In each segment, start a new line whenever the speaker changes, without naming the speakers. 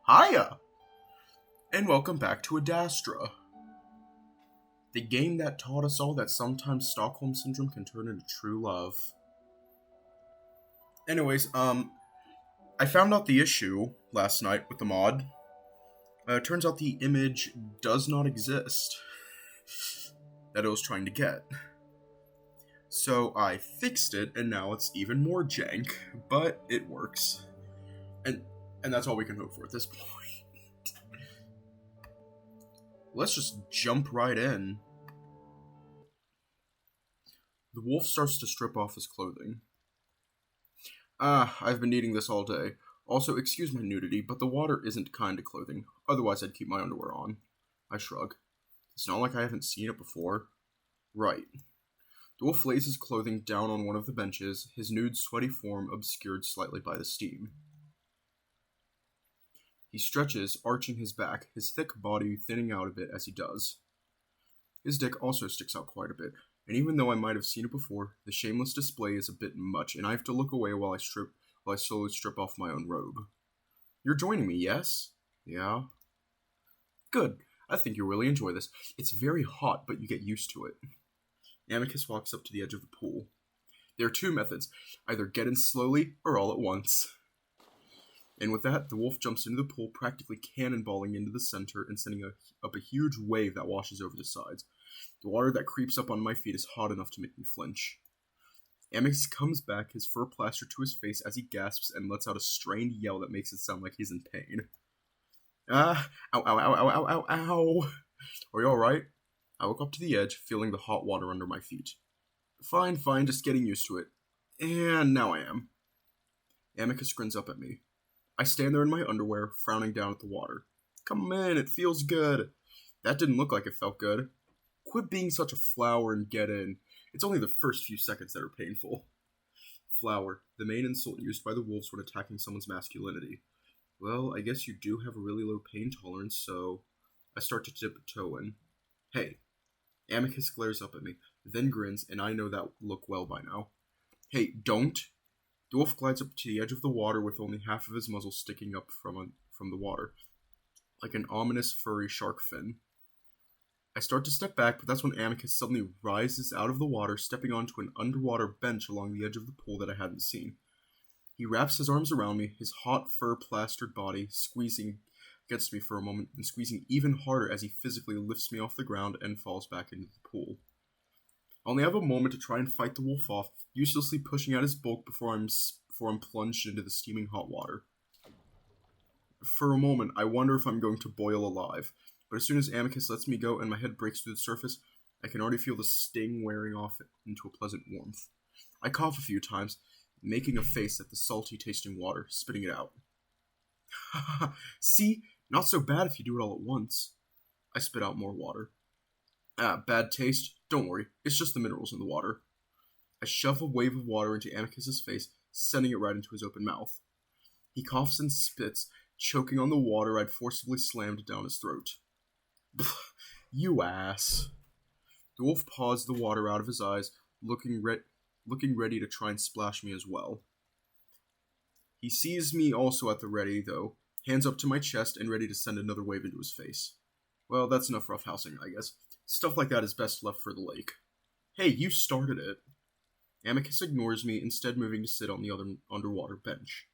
Hiya! And welcome back to Adastra, the game that taught us all that sometimes Stockholm Syndrome can turn into true love. Anyways, I found out the issue last night with the mod. It turns out the image does not exist that it was trying to get. So I fixed it, and now it's even more jank, but it works. And that's all we can hope for at this point. Let's just jump right in. The wolf starts to strip off his clothing. I've been needing this all day. Also, excuse my nudity, but the water isn't kind of clothing. Otherwise, I'd keep my underwear on. I shrug. It's not like I haven't seen it before. Right. The wolf lays his clothing down on one of the benches, his nude, sweaty form obscured slightly by the steam. He stretches, arching his back, his thick body thinning out a bit as he does. His dick also sticks out quite a bit, and even though I might have seen it before, the shameless display is a bit much, and I have to look away while I slowly strip off my own robe. You're joining me, yes? Yeah? Good. I think you'll really enjoy this. It's very hot, but you get used to it. Amicus walks up to the edge of the pool. There are two methods. Either get in slowly, or all at once. And with that, the wolf jumps into the pool, practically cannonballing into the center and sending up a huge wave that washes over the sides. The water that creeps up on my feet is hot enough to make me flinch. Amicus comes back, his fur plastered to his face as he gasps and lets out a strained yell that makes it sound like he's in pain. Ow, ow, ow, ow, ow, ow, ow. Are you alright? I woke up to the edge, feeling the hot water under my feet. Fine, just getting used to it. And now I am. Amicus grins up at me. I stand there in my underwear, frowning down at the water. Come in, it feels good. That didn't look like it felt good. Quit being such a flower and get in. It's only the first few seconds that are painful. Flower, the main insult used by the wolves when attacking someone's masculinity. Well, I guess you do have a really low pain tolerance, so I start to dip a toe in. Hey. Amicus glares up at me, then grins, and I know that look well by now. Hey, don't. The wolf glides up to the edge of the water with only half of his muzzle sticking up from the water, like an ominous furry shark fin. I start to step back, but that's when Amicus suddenly rises out of the water, stepping onto an underwater bench along the edge of the pool that I hadn't seen. He wraps his arms around me, his hot fur-plastered body squeezing against me for a moment, and squeezing even harder as he physically lifts me off the ground and falls back into the pool. I only have a moment to try and fight the wolf off, uselessly pushing out his bulk before I'm plunged into the steaming hot water. For a moment, I wonder if I'm going to boil alive, but as soon as Amicus lets me go and my head breaks through the surface, I can already feel the sting wearing off into a pleasant warmth. I cough a few times, making a face at the salty-tasting water, spitting it out. See? Not so bad if you do it all at once. I spit out more water. Bad taste? Don't worry, it's just the minerals in the water. I shove a wave of water into Amicus's face, sending it right into his open mouth. He coughs and spits, choking on the water I'd forcibly slammed down his throat. You ass. The wolf paws the water out of his eyes, looking ready to try and splash me as well. He sees me also at the ready, though, hands up to my chest and ready to send another wave into his face. Well, that's enough roughhousing, I guess. Stuff like that is best left for the lake. Hey, you started it. Amicus ignores me, instead moving to sit on the other underwater bench.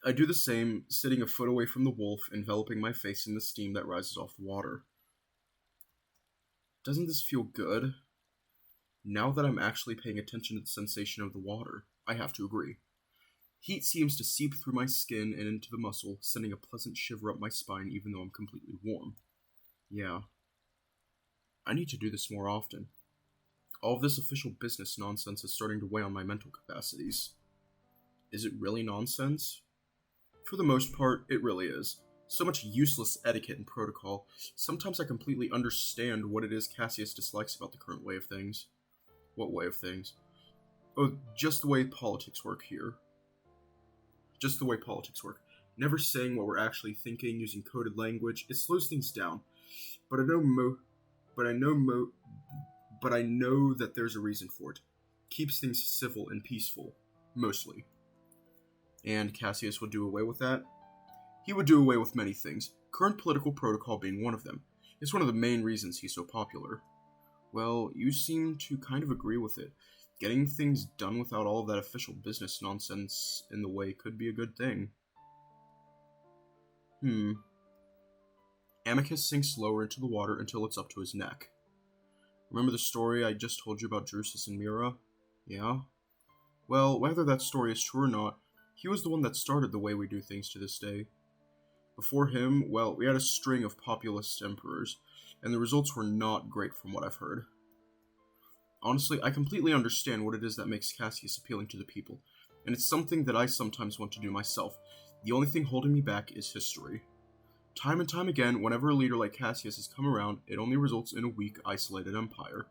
I do the same, sitting a foot away from the wolf, enveloping my face in the steam that rises off the water. Doesn't this feel good? Now that I'm actually paying attention to the sensation of the water, I have to agree. Heat seems to seep through my skin and into the muscle, sending a pleasant shiver up my spine even though I'm completely warm. Yeah. I need to do this more often. All of this official business nonsense is starting to weigh on my mental capacities. Is it really nonsense? For the most part, it really is. So much useless etiquette and protocol. Sometimes I completely understand what it is Cassius dislikes about the current way of things. What way of things? Oh, just the way politics work here. Just the way politics work. Never saying what we're actually thinking, using coded language. It slows things down. But I know that there's a reason for it. Keeps things civil and peaceful. Mostly. And Cassius would do away with that? He would do away with many things, current political protocol being one of them. It's one of the main reasons he's so popular. Well, you seem to kind of agree with it. Getting things done without all of that official business nonsense in the way could be a good thing. Amicus sinks lower into the water until it's up to his neck. Remember the story I just told you about Drusus and Mira? Yeah? Well, whether that story is true or not, he was the one that started the way we do things to this day. Before him, well, we had a string of populist emperors, and the results were not great from what I've heard. Honestly, I completely understand what it is that makes Cassius appealing to the people, and it's something that I sometimes want to do myself. The only thing holding me back is history. Time and time again, whenever a leader like Cassius has come around, it only results in a weak, isolated empire.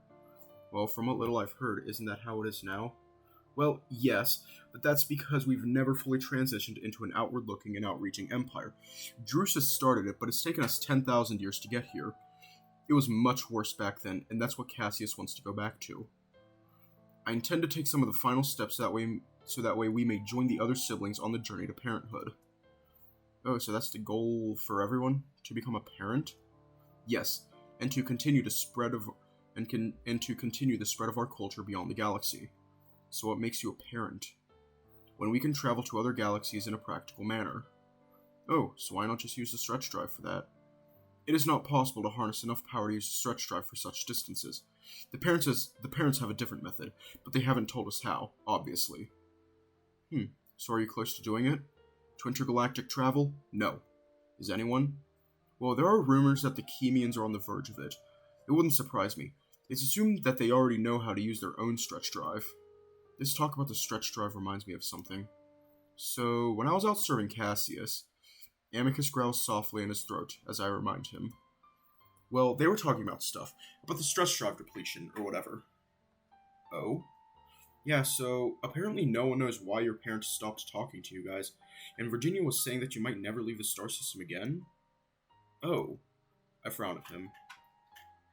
Well, from what little I've heard, isn't that how it is now? Well, yes, but that's because we've never fully transitioned into an outward-looking and outreaching empire. Drusus started it, but it's taken us 10,000 years to get here. It was much worse back then, and that's what Cassius wants to go back to. I intend to take some of the final steps so that way we may join the other siblings on the journey to parenthood. Oh, so that's the goal for everyone? To become a parent? Yes, and to continue the spread of our culture beyond the galaxy. So what makes you a parent? When we can travel to other galaxies in a practical manner. Oh, so why not just use the stretch drive for that? It is not possible to harness enough power to use the stretch drive for such distances. The parents have a different method, but they haven't told us how, obviously. So are you close to doing it? To intergalactic travel? No. Is anyone? Well, there are rumors that the Chemians are on the verge of it. It wouldn't surprise me. It's assumed that they already know how to use their own stretch drive. This talk about the stretch drive reminds me of something. So, when I was out serving Cassius, Amicus growls softly in his throat as I remind him. Well, they were talking about stuff, about the stretch drive depletion, or whatever. Oh? Yeah, so apparently no one knows why your parents stopped talking to you guys, and Virginia was saying that you might never leave the star system again? Oh. I frown at him.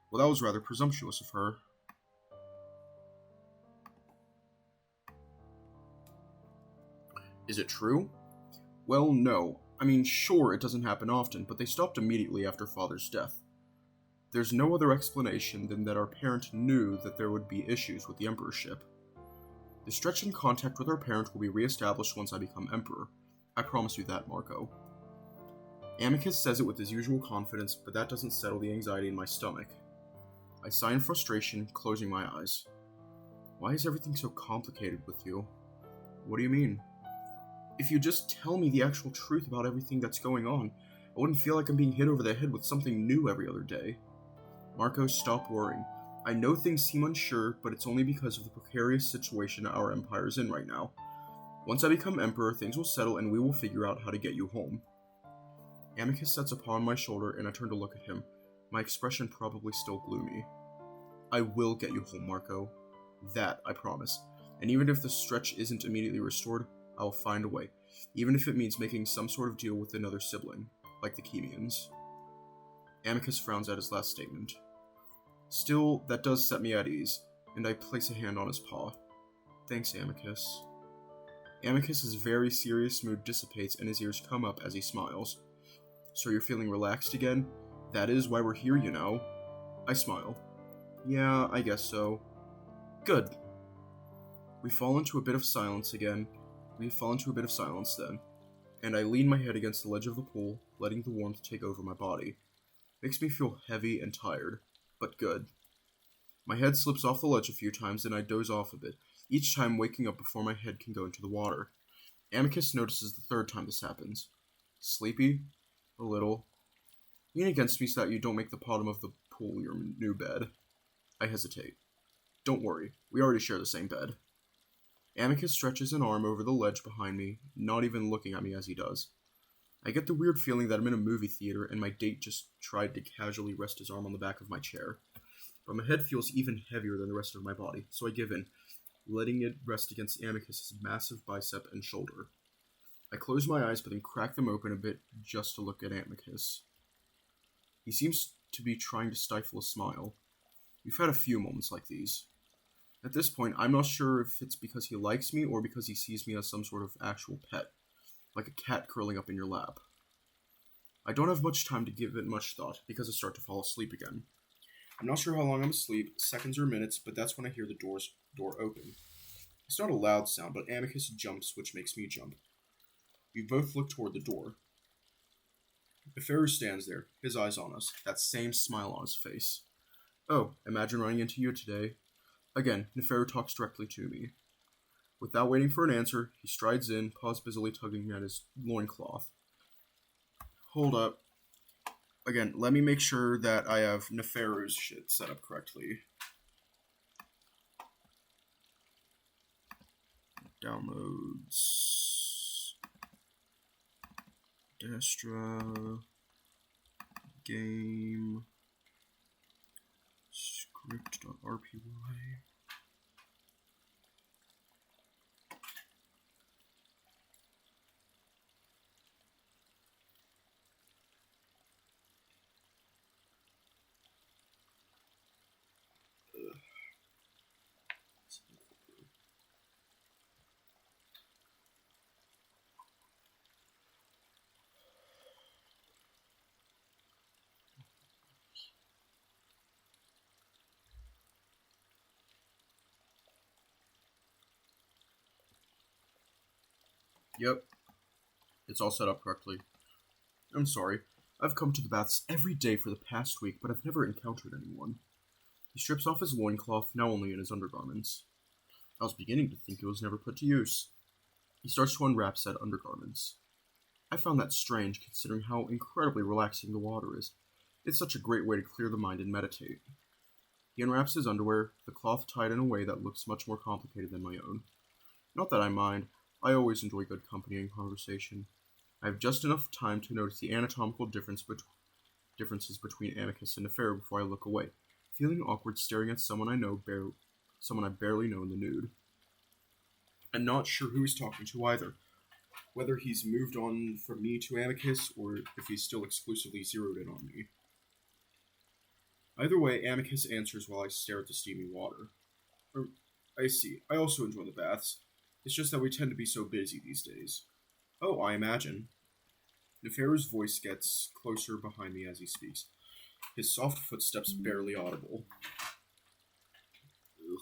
Well, that was rather presumptuous of her. Is it true? Well, no. I mean, sure, it doesn't happen often, but they stopped immediately after Father's death. There's no other explanation than that our parent knew that there would be issues with the emperorship. The stretch in contact with our parent will be re-established once I become emperor. I promise you that, Marco. Amicus says it with his usual confidence, but that doesn't settle the anxiety in my stomach. I sigh in frustration, closing my eyes. Why is everything so complicated with you? What do you mean? If you just tell me the actual truth about everything that's going on, I wouldn't feel like I'm being hit over the head with something new every other day. Marco, stop worrying. I know things seem unsure, but it's only because of the precarious situation our empire is in right now. Once I become emperor, things will settle and we will figure out how to get you home. Amicus sits upon my shoulder and I turn to look at him, my expression probably still gloomy. I will get you home, Marco. That, I promise. And even if the stretch isn't immediately restored, I will find a way, even if it means making some sort of deal with another sibling, like the Chemians. Amicus frowns at his last statement. Still, that does set me at ease, and I place a hand on his paw. Thanks, Amicus. Amicus's very serious mood dissipates and his ears come up as he smiles. So you're feeling relaxed again? That is why we're here, you know. I smile. Yeah, I guess so. Good. We fall into a bit of silence then, and I lean my head against the ledge of the pool, letting the warmth take over my body. Makes me feel heavy and tired, but good. My head slips off the ledge a few times and I doze off a bit, each time waking up before my head can go into the water. Amicus notices the third time this happens. Sleepy? A little. Lean against me so that you don't make the bottom of the pool your new bed. I hesitate. Don't worry, we already share the same bed. Amicus stretches an arm over the ledge behind me, not even looking at me as he does. I get the weird feeling that I'm in a movie theater and my date just tried to casually rest his arm on the back of my chair. But my head feels even heavier than the rest of my body, so I give in, letting it rest against Amicus's massive bicep and shoulder. I close my eyes but then crack them open a bit just to look at Amicus. He seems to be trying to stifle a smile. We've had a few moments like these. At this point, I'm not sure if it's because he likes me or because he sees me as some sort of actual pet, like a cat curling up in your lap. I don't have much time to give it much thought because I start to fall asleep again. I'm not sure how long I'm asleep, seconds or minutes, but that's when I hear the door open. It's not a loud sound, but Amicus jumps, which makes me jump. We both look toward the door. Nefario stands there, his eyes on us, that same smile on his face. Oh, imagine running into you today. Again, Nefario talks directly to me. Without waiting for an answer, he strides in, paws busily tugging at his loincloth. Hold up. Again, let me make sure that I have Nefario's shit set up correctly. Downloads. Adastra. Game. Script.rpy. Yep, it's all set up correctly. I'm sorry. I've come to the baths every day for the past week, but I've never encountered anyone. He strips off his loincloth, now only in his undergarments. I was beginning to think it was never put to use. He starts to unwrap said undergarments. I found that strange, considering how incredibly relaxing the water is. It's such a great way to clear the mind and meditate. He unwraps his underwear, the cloth tied in a way that looks much more complicated than my own. Not that I mind. I always enjoy good company and conversation. I have just enough time to notice the anatomical differences between Amicus and Nefario before I look away, feeling awkward staring at someone I barely know in the nude. I'm not sure who he's talking to either, whether he's moved on from me to Amicus or if he's still exclusively zeroed in on me. Either way, Amicus answers while I stare at the steamy water. I see. I also enjoy the baths. It's just that we tend to be so busy these days. Oh, I imagine. Nefario's voice gets closer behind me as he speaks, his soft footsteps barely audible. Ugh.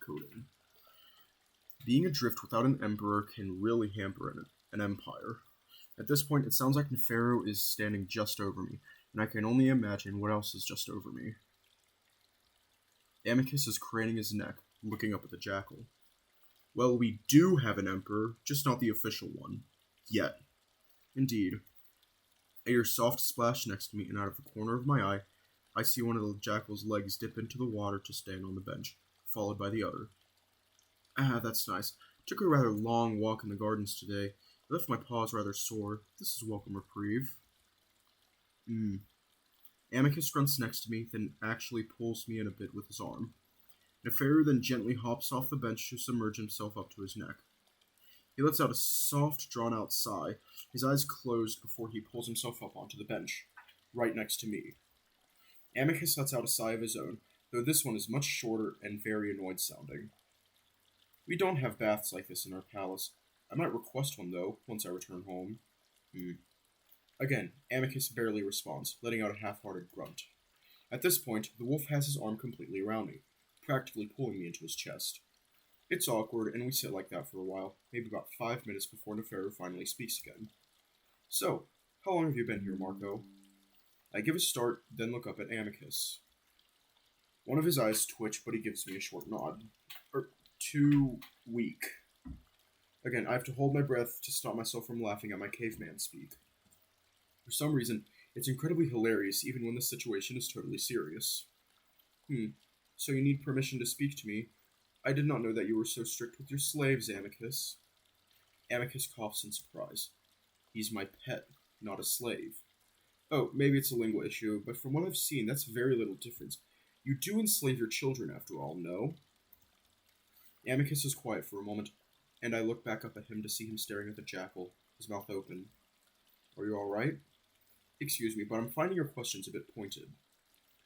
Coding. Being adrift without an emperor can really hamper an empire. At this point, it sounds like Nefario is standing just over me, and I can only imagine what else is just over me. Amicus is craning his neck, looking up at the jackal. Well, we do have an emperor, just not the official one. Yet. Indeed. I hear a soft splash next to me, and out of the corner of my eye, I see one of the jackal's legs dip into the water to stand on the bench, followed by the other. Ah, that's nice. Took a rather long walk in the gardens today. I left my paws rather sore. This is a welcome reprieve. Amicus grunts next to me, then actually pulls me in a bit with his arm. Nefario then gently hops off the bench to submerge himself up to his neck. He lets out a soft, drawn-out sigh, his eyes closed before he pulls himself up onto the bench, right next to me. Amicus lets out a sigh of his own, though this one is much shorter and very annoyed-sounding. We don't have baths like this in our palace. I might request one, though, once I return home. Again, Amicus barely responds, letting out a half-hearted grunt. At this point, the wolf has his arm completely around me, practically pulling me into his chest. It's awkward, and we sit like that for a while, maybe about 5 minutes before Nefario finally speaks again. So, how long have you been here, Marco? I give a start, then look up at Amicus. One of his eyes twitch, but he gives me a short nod. 2 week. Again, I have to hold my breath to stop myself from laughing at my caveman speak. For some reason, it's incredibly hilarious even when the situation is totally serious. So you need permission to speak to me? I did not know that you were so strict with your slaves, Amicus. Amicus coughs in surprise. He's my pet, not a slave. Oh, maybe it's a lingual issue, but from what I've seen, that's very little difference. You do enslave your children, after all, no? Amicus is quiet for a moment, and I look back up at him to see him staring at the jackal, his mouth open. Are you alright? Excuse me, but I'm finding your questions a bit pointed.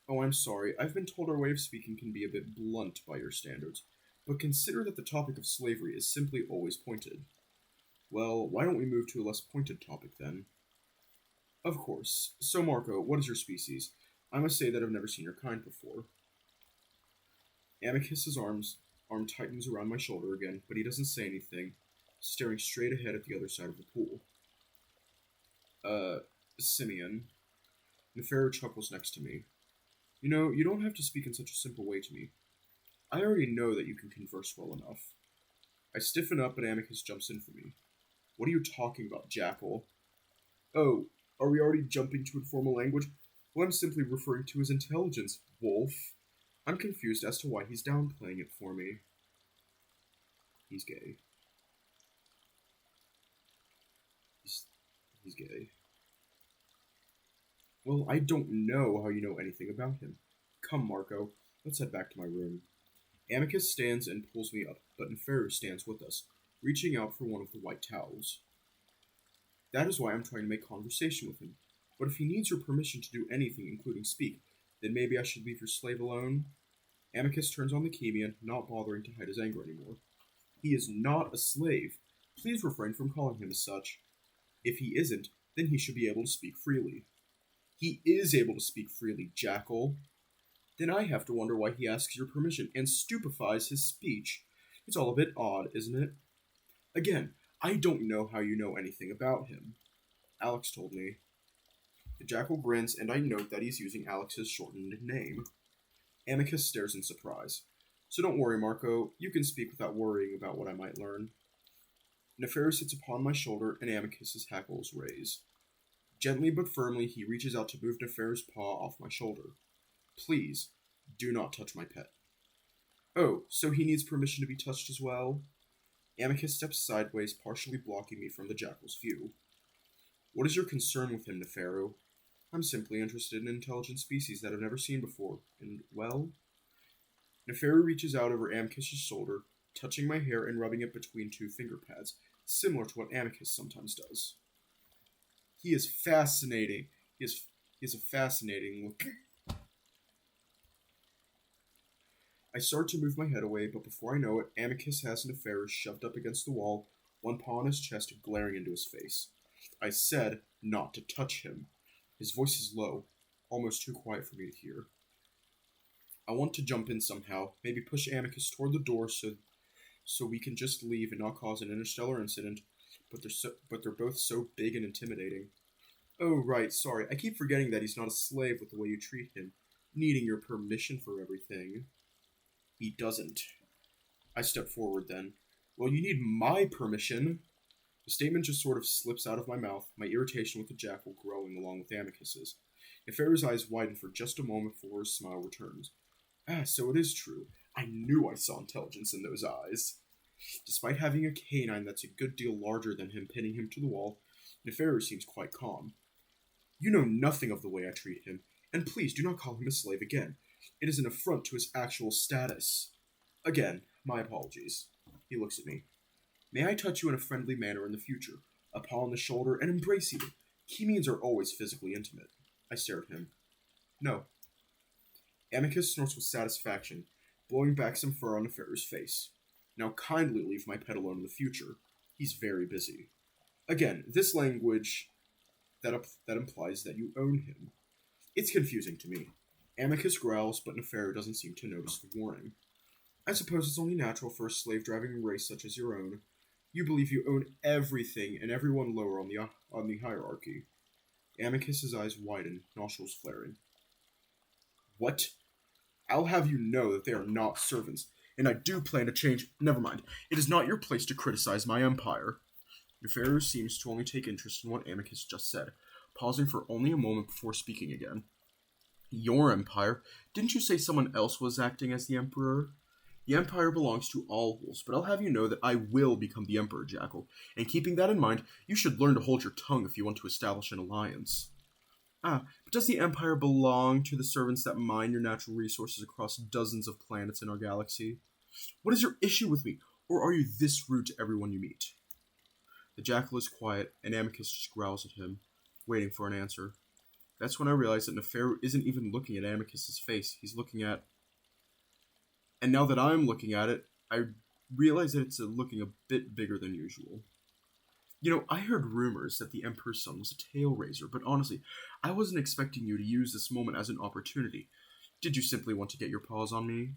Oh, I'm sorry. I've been told our way of speaking can be a bit blunt by your standards, but consider that the topic of slavery is simply always pointed. Well, why don't we move to a less pointed topic then? Of course. So, Marco, what is your species? I must say that I've never seen your kind before. Amicus's arm tightens around my shoulder again, but he doesn't say anything, staring straight ahead at the other side of the pool. Uh, Simeon. Nefario chuckles next to me. You know, you don't have to speak in such a simple way to me. I already know that you can converse well enough. I stiffen up, and Amicus jumps in for me. What are you talking about, Jackal? Oh, are we already jumping to informal language? Well, I'm simply referring to his intelligence, Wolf. I'm confused as to why he's downplaying it for me. He's gay. He's, he's gay. Well, I don't know how you know anything about him. Come, Marco, let's head back to my room. Amicus stands and pulls me up, but Nefario stands with us, reaching out for one of the white towels. That is why I'm trying to make conversation with him. But if he needs your permission to do anything, including speak, then maybe I should leave your slave alone? Amicus turns on the Chemian, not bothering to hide his anger anymore. He is not a slave. Please refrain from calling him as such. If he isn't, then he should be able to speak freely. He is able to speak freely, Jackal. Then I have to wonder why he asks your permission and stupefies his speech. It's all a bit odd, isn't it? Again, I don't know how you know anything about him. Alex told me. The Jackal grins, and I note that he's using Alex's shortened name. Amicus stares in surprise. So don't worry, Marco. You can speak without worrying about what I might learn. Nefario sits upon my shoulder, and Amicus's hackles raise. Gently but firmly, he reaches out to move Nefario's paw off my shoulder. Please, do not touch my pet. Oh, so he needs permission to be touched as well? Amicus steps sideways, partially blocking me from the Jackal's view. What is your concern with him, Nefario? I'm simply interested in intelligent species that I've never seen before, and, well... Nefario reaches out over Amicus's shoulder, touching my hair and rubbing it between two finger pads, similar to what Amicus sometimes does. He is fascinating. He is a fascinating look. I start to move my head away, but before I know it, Amicus has Nefario shoved up against the wall, one paw on his chest glaring into his face. I said not to touch him. His voice is low, almost too quiet for me to hear. I want to jump in somehow, maybe push Amicus toward the door so we can just leave and not cause an interstellar incident, but they're both so big and intimidating. Oh, right, sorry, I keep forgetting that he's not a slave with the way you treat him, needing your permission for everything. He doesn't. I step forward then. Well, you need my permission. The statement just sort of slips out of my mouth, my irritation with the Jackal growing along with Amicus's. Nefario's eyes widen for just a moment before his smile returns. Ah, so it is true. I knew I saw intelligence in those eyes. Despite having a canine that's a good deal larger than him pinning him to the wall, Nefario seems quite calm. You know nothing of the way I treat him, and please do not call him a slave again. It is an affront to his actual status. Again, my apologies. He looks at me. May I touch you in a friendly manner in the future? A paw on the shoulder and embrace you. Chemians are always physically intimate. I stare at him. No. Amicus snorts with satisfaction, blowing back some fur on Nefario's face. Now kindly leave my pet alone in the future. He's very busy. Again, this language that implies that you own him. It's confusing to me. Amicus growls, but Nefario doesn't seem to notice the warning. I suppose it's only natural for a slave-driving race such as your own. You believe you own everything and everyone lower on the hierarchy. Amicus's eyes widen, nostrils flaring. What? I'll have you know that they are not servants, and I do plan to change. Never mind. It is not your place to criticize my empire. Nefario seems to only take interest in what Amicus just said, pausing for only a moment before speaking again. Your empire? Didn't you say someone else was acting as the emperor? The empire belongs to all wolves, but I'll have you know that I will become the emperor, Jackal, and keeping that in mind, you should learn to hold your tongue if you want to establish an alliance. Ah, but does the empire belong to the servants that mine your natural resources across dozens of planets in our galaxy? What is your issue with me, or are you this rude to everyone you meet? The Jackal is quiet, and Amicus just growls at him, waiting for an answer. That's when I realize that Nefario isn't even looking at Amicus's face, he's looking at... And now that I'm looking at it, I realize that it's looking a bit bigger than usual. I heard rumors that the Emperor's son was a tail raiser, but honestly, I wasn't expecting you to use this moment as an opportunity. Did you simply want to get your paws on me?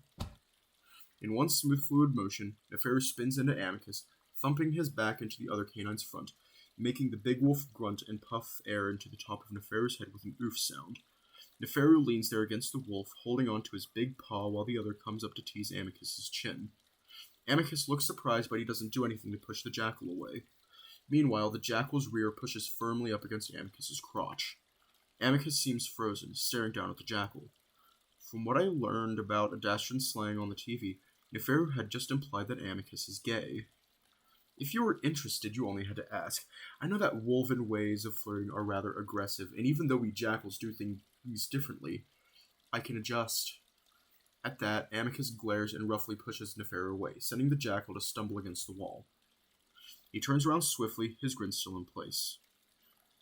In one smooth, fluid motion, Nefario spins into Amicus, thumping his back into the other canine's front, making the big wolf grunt and puff air into the top of Nefario's head with an oof sound. Nefario leans there against the wolf, holding on to his big paw while the other comes up to tease Amicus's chin. Amicus looks surprised, but he doesn't do anything to push the jackal away. Meanwhile, the jackal's rear pushes firmly up against Amicus's crotch. Amicus seems frozen, staring down at the jackal. From what I learned about Adastran slang on the TV, Nefario had just implied that Amicus is gay. If you were interested, you only had to ask. I know that wolven ways of flirting are rather aggressive, and even though we jackals do things differently, I can adjust. At that, Amicus glares and roughly pushes Nefario away, sending the jackal to stumble against the wall. He turns around swiftly, his grin still in place.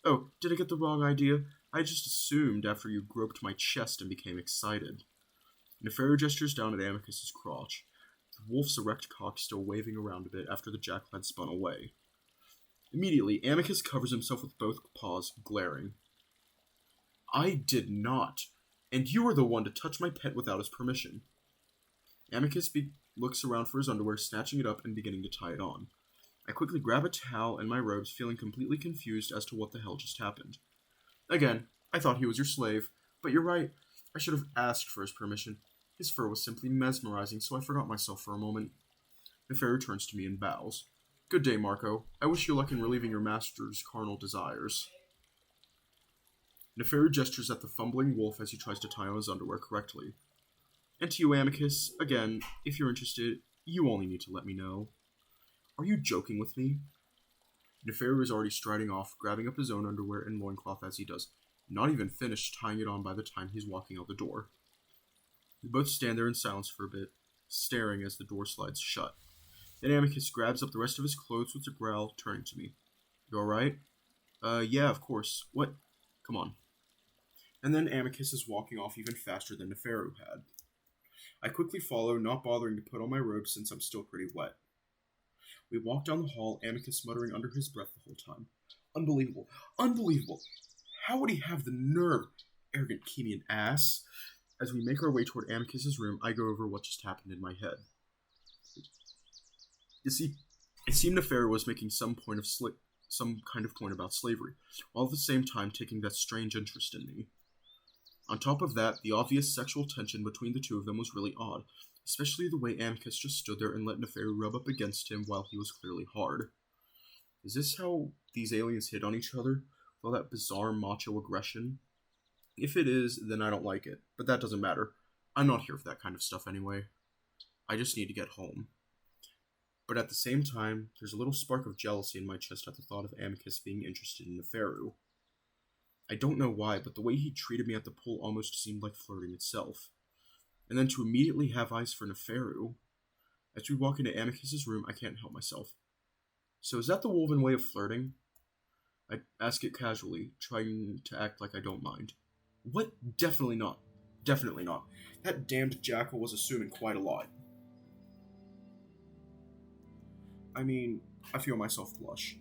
Oh, did I get the wrong idea? I just assumed after you groped my chest and became excited. Nefario gestures down at Amicus's crotch, the wolf's erect cock still waving around a bit after the jackal had spun away. Immediately, Amicus covers himself with both paws, glaring. I did not, and you were the one to touch my pet without his permission. Amicus looks around for his underwear, snatching it up and beginning to tie it on. I quickly grab a towel and my robes, feeling completely confused as to what the hell just happened. Again, I thought he was your slave, but you're right. I should have asked for his permission. His fur was simply mesmerizing, so I forgot myself for a moment. Nefario turns to me and bows. Good day, Marco. I wish you luck in relieving your master's carnal desires. Nefario gestures at the fumbling wolf as he tries to tie on his underwear correctly. And to you, Amicus, again, if you're interested, you only need to let me know. Are you joking with me? Nefario is already striding off, grabbing up his own underwear and loincloth as he does, not even finished tying it on by the time he's walking out the door. We both stand there in silence for a bit, staring as the door slides shut. Then Amicus grabs up the rest of his clothes with a growl, turning to me. You alright? Yeah, of course. What? Come on. And then Amicus is walking off even faster than Nefario had. I quickly follow, not bothering to put on my robe since I'm still pretty wet. We walk down the hall, Amicus muttering under his breath the whole time. Unbelievable. Unbelievable. How would he have the nerve? Arrogant Kemian ass. As we make our way toward Amicus's room, I go over what just happened in my head. You see, it seemed Nefario was making some kind of point about slavery, while at the same time taking that strange interest in me. On top of that, the obvious sexual tension between the two of them was really odd, especially the way Amicus just stood there and let Nefario rub up against him while he was clearly hard. Is this how these aliens hit on each other? With all that bizarre macho aggression? If it is, then I don't like it, but that doesn't matter. I'm not here for that kind of stuff anyway. I just need to get home. But at the same time, there's a little spark of jealousy in my chest at the thought of Amicus being interested in Nefario. I don't know why, but the way he treated me at the pool almost seemed like flirting itself. And then to immediately have eyes for Nefario. As we walk into Amicus's room, I can't help myself. So is that the woven way of flirting? I ask it casually, trying to act like I don't mind. What? Definitely not. Definitely not. That damned jackal was assuming quite a lot. I mean, I feel myself blush.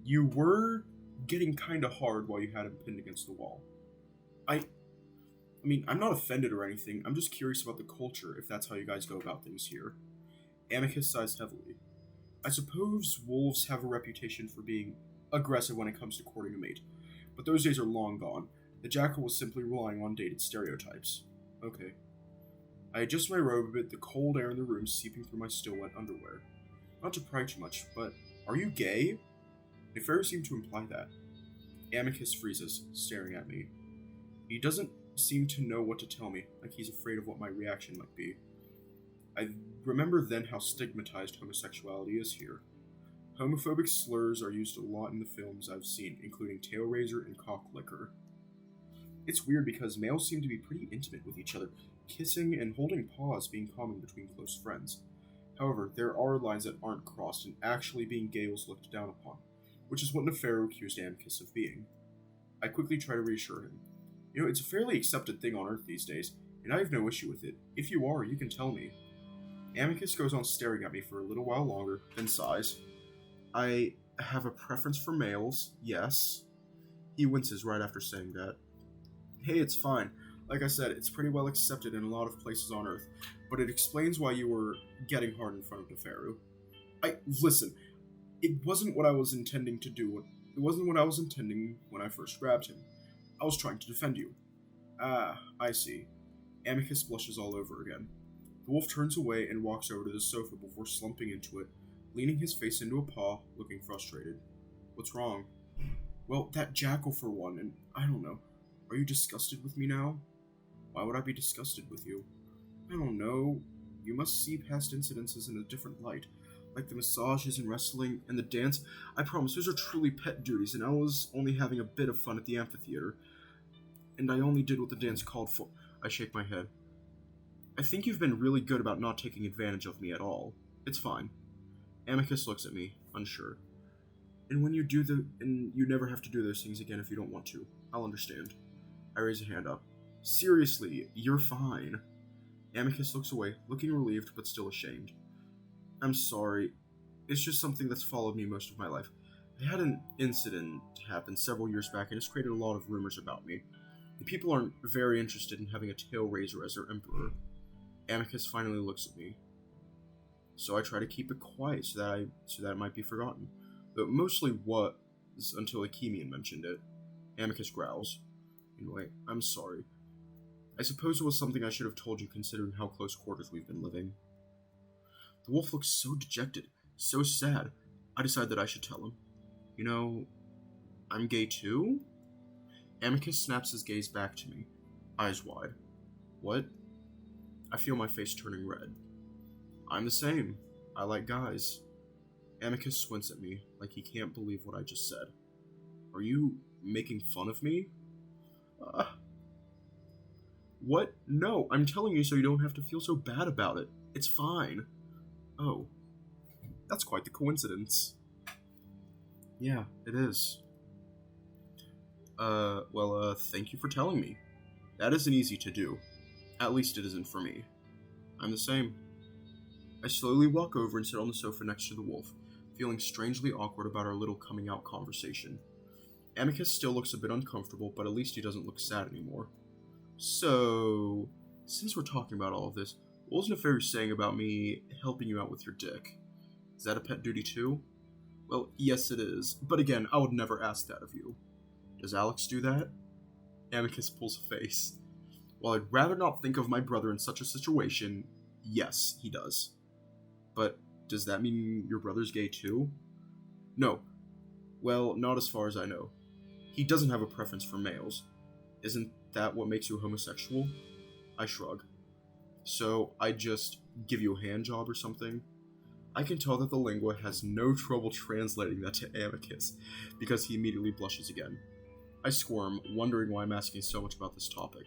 You were getting kinda hard while you had him pinned against the wall. I mean, I'm not offended or anything, I'm just curious about the culture, if that's how you guys go about things here. Amicus sighs heavily. I suppose wolves have a reputation for being aggressive when it comes to courting a mate, but those days are long gone. The jackal was simply relying on dated stereotypes. Okay. I adjust my robe a bit, the cold air in the room seeping through my still wet underwear. Not to pry too much, but are you gay? Nefario seemed to imply that. Amicus freezes, staring at me. He doesn't seem to know what to tell me, like he's afraid of what my reaction might be. I remember then how stigmatized homosexuality is here. Homophobic slurs are used a lot in the films I've seen, including tail raiser and cock licker. It's weird because males seem to be pretty intimate with each other, kissing and holding paws being common between close friends. However, there are lines that aren't crossed, and actually being gay was looked down upon, which is what Nefario accused Amicus of being. I quickly try to reassure him. It's a fairly accepted thing on Earth these days, and I have no issue with it. If you are, you can tell me. Amicus goes on staring at me for a little while longer, then sighs. I Have a preference for males, yes. He winces right after saying that. Hey, it's fine. Like I said, it's pretty well accepted in a lot of places on Earth, but it explains why you were getting hard in front of Nefario. Listen, it wasn't what I was intending to do. It wasn't what I was intending when I first grabbed him. I was trying to defend you. Ah, I see. Amicus blushes all over again. The wolf turns away and walks over to the sofa before slumping into it, leaning his face into a paw, looking frustrated. What's wrong? Well, that jackal for one, and I don't know. Are you disgusted with me now? Why would I be disgusted with you? I don't know. You must see past incidences in a different light. Like the massages and wrestling and the dance. I promise, those are truly pet duties, and I was only having a bit of fun at the amphitheater. And I only did what the dance called for. I shake my head. I think you've been really good about not taking advantage of me at all. It's fine. Amicus looks at me, unsure. And you never have to do those things again if you don't want to. I'll understand. I raise a hand up. Seriously, you're fine. Amicus looks away, looking relieved but still ashamed. I'm sorry. It's just something that's followed me most of my life. I had an incident happen several years back and it's created a lot of rumors about me. The people aren't very interested in having a tail raiser as their emperor. Amicus finally looks at me. So I try to keep it quiet so that it might be forgotten. But mostly was until Akemian mentioned it. Amicus growls. Anyway, I'm sorry. I suppose it was something I should have told you considering how close quarters we've been living. The wolf looks so dejected, so sad, I decide that I should tell him. You know, I'm gay too? Amicus snaps his gaze back to me, eyes wide. What? I feel my face turning red. I'm the same. I like guys. Amicus squints at me, like he can't believe what I just said. Are you making fun of me? What? No, I'm telling you so you don't have to feel so bad about it. It's fine. Oh. That's quite the coincidence. Yeah, it is. Thank you for telling me. That isn't easy to do. At least it isn't for me. I'm the same. I slowly walk over and sit on the sofa next to the wolf, feeling strangely awkward about our little coming out conversation. Amicus still looks a bit uncomfortable, but at least he doesn't look sad anymore. So, since we're talking about all of this, what was Nefario saying about me helping you out with your dick? Is that a pet duty too? Well, yes it is, but again, I would never ask that of you. Does Alex do that? Amicus pulls a face. While I'd rather not think of my brother in such a situation, yes, he does. But does that mean your brother's gay too? No. Well, not as far as I know. He doesn't have a preference for males. Isn't that what makes you homosexual? I shrug. So, I just give you a hand job or something? I can tell that the lingua has no trouble translating that to Amicus, because he immediately blushes again. I squirm, wondering why I'm asking so much about this topic.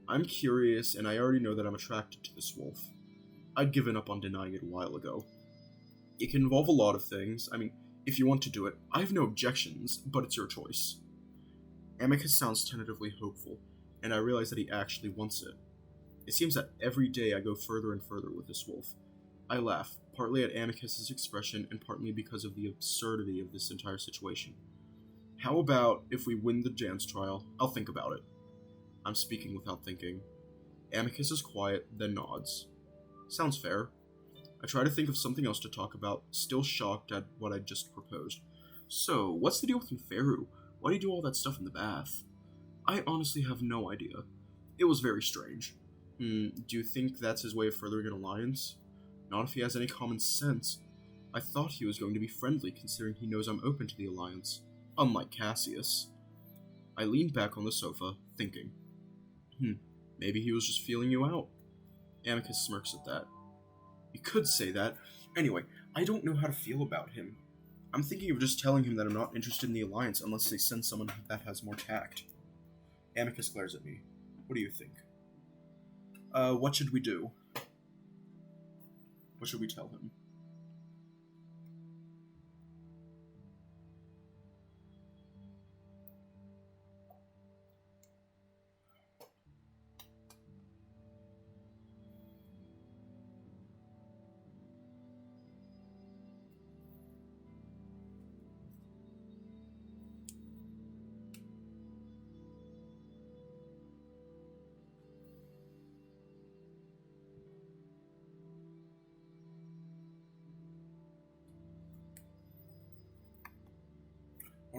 I'm curious, and I already know that I'm attracted to this wolf. I'd given up on denying it a while ago. It can involve a lot of things. I mean, if you want to do it, I have no objections, but it's your choice. Amicus sounds tentatively hopeful, and I realize that he actually wants it. It seems that every day I go further and further with this wolf. I laugh, partly at Amicus's expression and partly because of the absurdity of this entire situation. How about if we win the dance trial? I'll think about it. I'm speaking without thinking. Amicus is quiet, then nods. Sounds fair. I try to think of something else to talk about, still shocked at what I just proposed. So, what's the deal with Nefario? Why do you do all that stuff in the bath? I honestly have no idea. It was very strange. Do you think that's his way of furthering an alliance? Not if he has any common sense. I thought he was going to be friendly, considering he knows I'm open to the alliance. Unlike Cassius. I leaned back on the sofa, thinking. Maybe he was just feeling you out. Amicus smirks at that. You could say that. Anyway, I don't know how to feel about him. I'm thinking of just telling him that I'm not interested in the alliance unless they send someone that has more tact. Amicus glares at me. What do you think? What should we do? What should we tell him?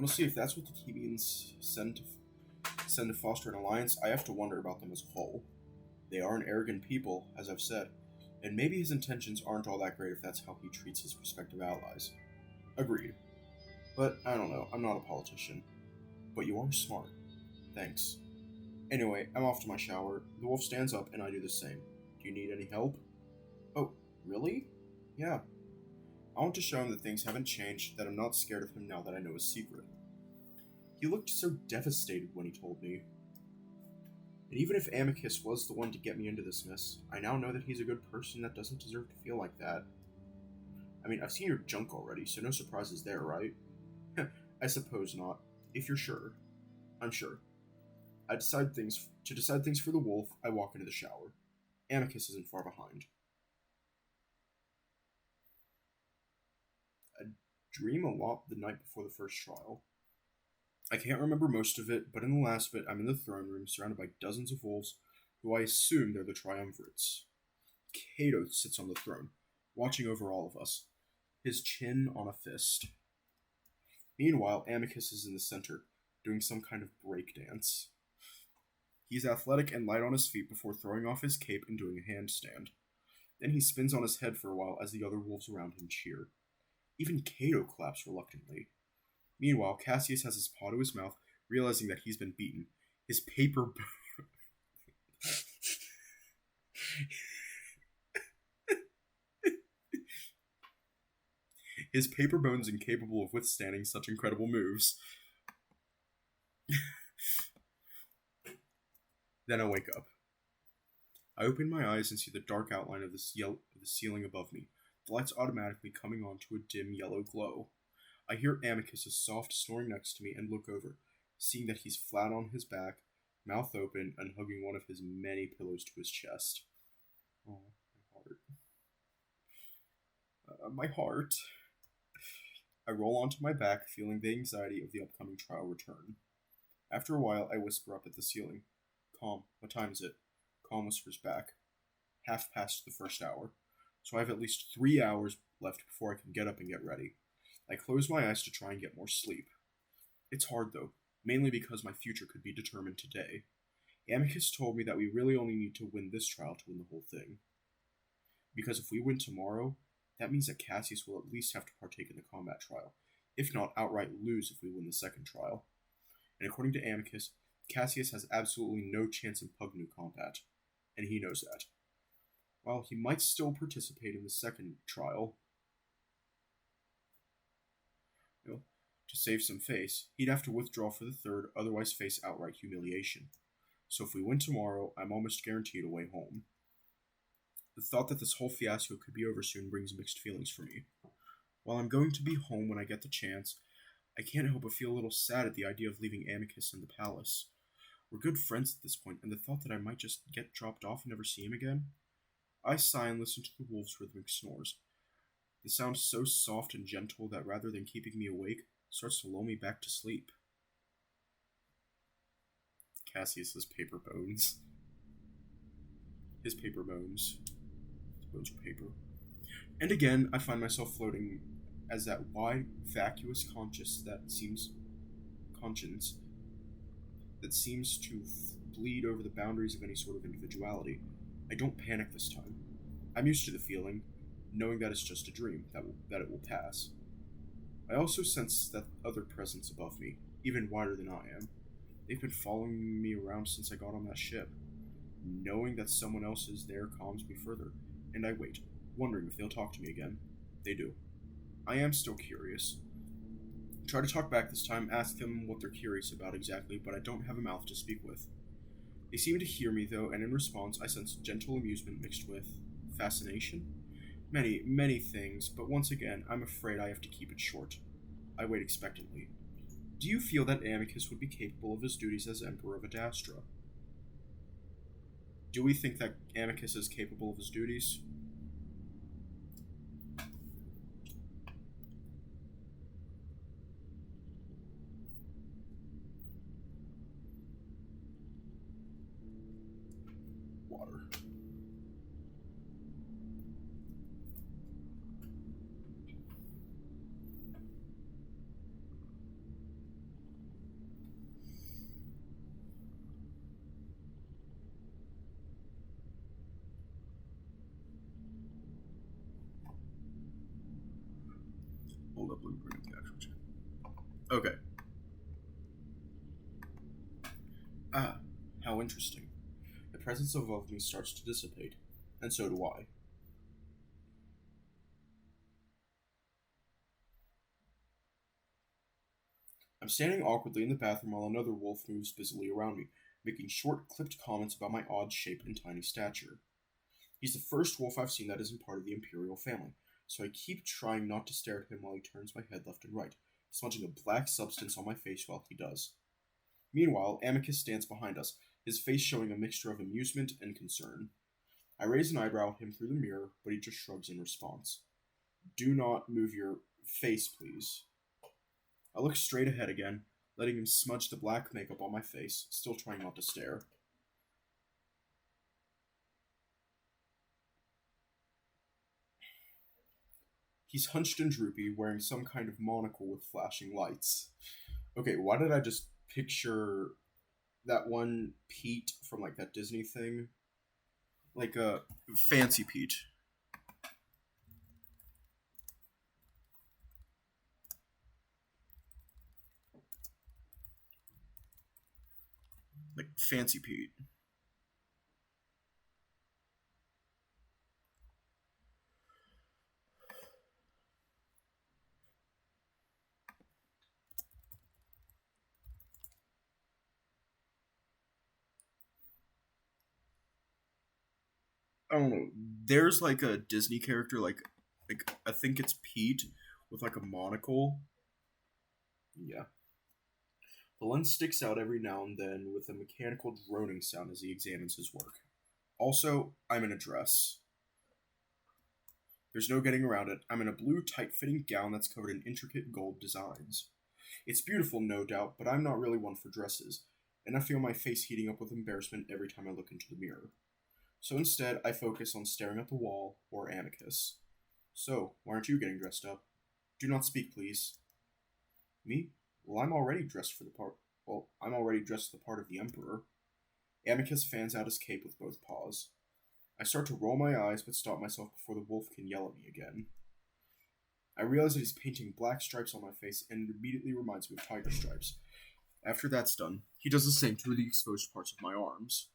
Honestly, if that's what the Tebians send to foster an alliance, I have to wonder about them as a whole. They are an arrogant people, as I've said, and maybe his intentions aren't all that great if that's how he treats his prospective allies. Agreed. But I don't know, I'm not a politician. But you are smart. Thanks. Anyway, I'm off to my shower. The wolf stands up and I do the same. Do you need any help? Oh, really? Yeah. I want to show him that things haven't changed, that I'm not scared of him now that I know his secret. He looked so devastated when he told me. And even if Amicus was the one to get me into this mess, I now know that he's a good person that doesn't deserve to feel like that. I mean, I've seen your junk already, so no surprises there, right? I suppose not. If you're sure. I'm sure. To decide things for the wolf, I walk into the shower. Amicus isn't far behind. I dream a lot the night before the first trial. I can't remember most of it, but in the last bit, I'm in the throne room surrounded by dozens of wolves, who I assume they're the triumvirates. Cato sits on the throne, watching over all of us, his chin on a fist. Meanwhile, Amicus is in the center, doing some kind of breakdance. He's athletic and light on his feet before throwing off his cape and doing a handstand. Then he spins on his head for a while as the other wolves around him cheer. Even Cato claps reluctantly. Meanwhile, Cassius has his paw to his mouth, realizing that he's been beaten. His paper... his paper bones incapable of withstanding such incredible moves. Then I wake up. I open my eyes and see the dark outline of the ceiling above me, the lights automatically coming on to a dim yellow glow. I hear Amicus' soft snoring next to me and look over, seeing that he's flat on his back, mouth open, and hugging one of his many pillows to his chest. Oh, my heart. My heart. I roll onto my back, feeling the anxiety of the upcoming trial return. After a while, I whisper up at the ceiling. Calm, what time is it? Calm whispers back. 1/2 past the first hour. So I have at least 3 hours left before I can get up and get ready. I close my eyes to try and get more sleep. It's hard though, mainly because my future could be determined today. Amicus told me that we really only need to win this trial to win the whole thing. Because if we win tomorrow, that means that Cassius will at least have to partake in the combat trial, if not outright lose if we win the second trial. And according to Amicus, Cassius has absolutely no chance in Pugnu combat, and he knows that. While he might still participate in the second trial, to save some face, he'd have to withdraw for the third, otherwise face outright humiliation. So if we win tomorrow, I'm almost guaranteed a way home. The thought that this whole fiasco could be over soon brings mixed feelings for me. While I'm going to be home when I get the chance, I can't help but feel a little sad at the idea of leaving Amicus in the palace. We're good friends at this point, and the thought that I might just get dropped off and never see him again? I sigh and listen to the wolves' rhythmic snores. They sound so soft and gentle that rather than keeping me awake, starts to lull me back to sleep. Cassius's paper bones. His paper bones. His bones are paper. And again, I find myself floating as that wide, vacuous conscience that seems to bleed over the boundaries of any sort of individuality. I don't panic this time. I'm used to the feeling, knowing that it's just a dream, that it will pass. I also sense that other presence above me, even wider than I am. They've been following me around since I got on that ship. Knowing that someone else is there calms me further, and I wait, wondering if they'll talk to me again. They do. I am still curious. Try to talk back this time, ask them what they're curious about exactly, but I don't have a mouth to speak with. They seem to hear me, though, and in response, I sense gentle amusement mixed with fascination? Many things, but once again, I'm afraid I have to keep it short. I wait expectantly. Do you feel that Amicus would be capable of his duties as Emperor of Adastra? Do we think that Amicus is capable of his duties? Water. Hold up, let me bring up the actual chat. Okay. Ah, how interesting. The presence above me starts to dissipate, and so do I. I'm standing awkwardly in the bathroom while another wolf moves busily around me, making short, clipped comments about my odd shape and tiny stature. He's the first wolf I've seen that isn't part of the Imperial family, so I keep trying not to stare at him while he turns my head left and right, smudging a black substance on my face while he does. Meanwhile, Amicus stands behind us, his face showing a mixture of amusement and concern. I raise an eyebrow at him through the mirror, but he just shrugs in response. Do not move your face, please. I look straight ahead again, letting him smudge the black makeup on my face, still trying not to stare. He's hunched and droopy, wearing some kind of monocle with flashing lights. Okay, why did I just picture that one Pete from like that Disney thing? Like a fancy Pete. Like fancy Pete. I don't know. There's like a Disney character, like I think it's Pete with like a monocle. Yeah. The lens sticks out every now and then with a mechanical droning sound as he examines his work. Also, I'm in a dress. There's no getting around it. I'm in a blue, tight-fitting gown that's covered in intricate gold designs. It's beautiful, no doubt, but I'm not really one for dresses, and I feel my face heating up with embarrassment every time I look into the mirror. So instead, I focus on staring at the wall or Amicus. So, why aren't you getting dressed up? Do not speak, please. Me? Well, I'm already dressed for the part. Well, I'm already dressed the part of the Emperor. Amicus fans out his cape with both paws. I start to roll my eyes, but stop myself before the wolf can yell at me again. I realize that he's painting black stripes on my face, and it immediately reminds me of tiger stripes. After that's done, he does the same to the exposed parts of my arms.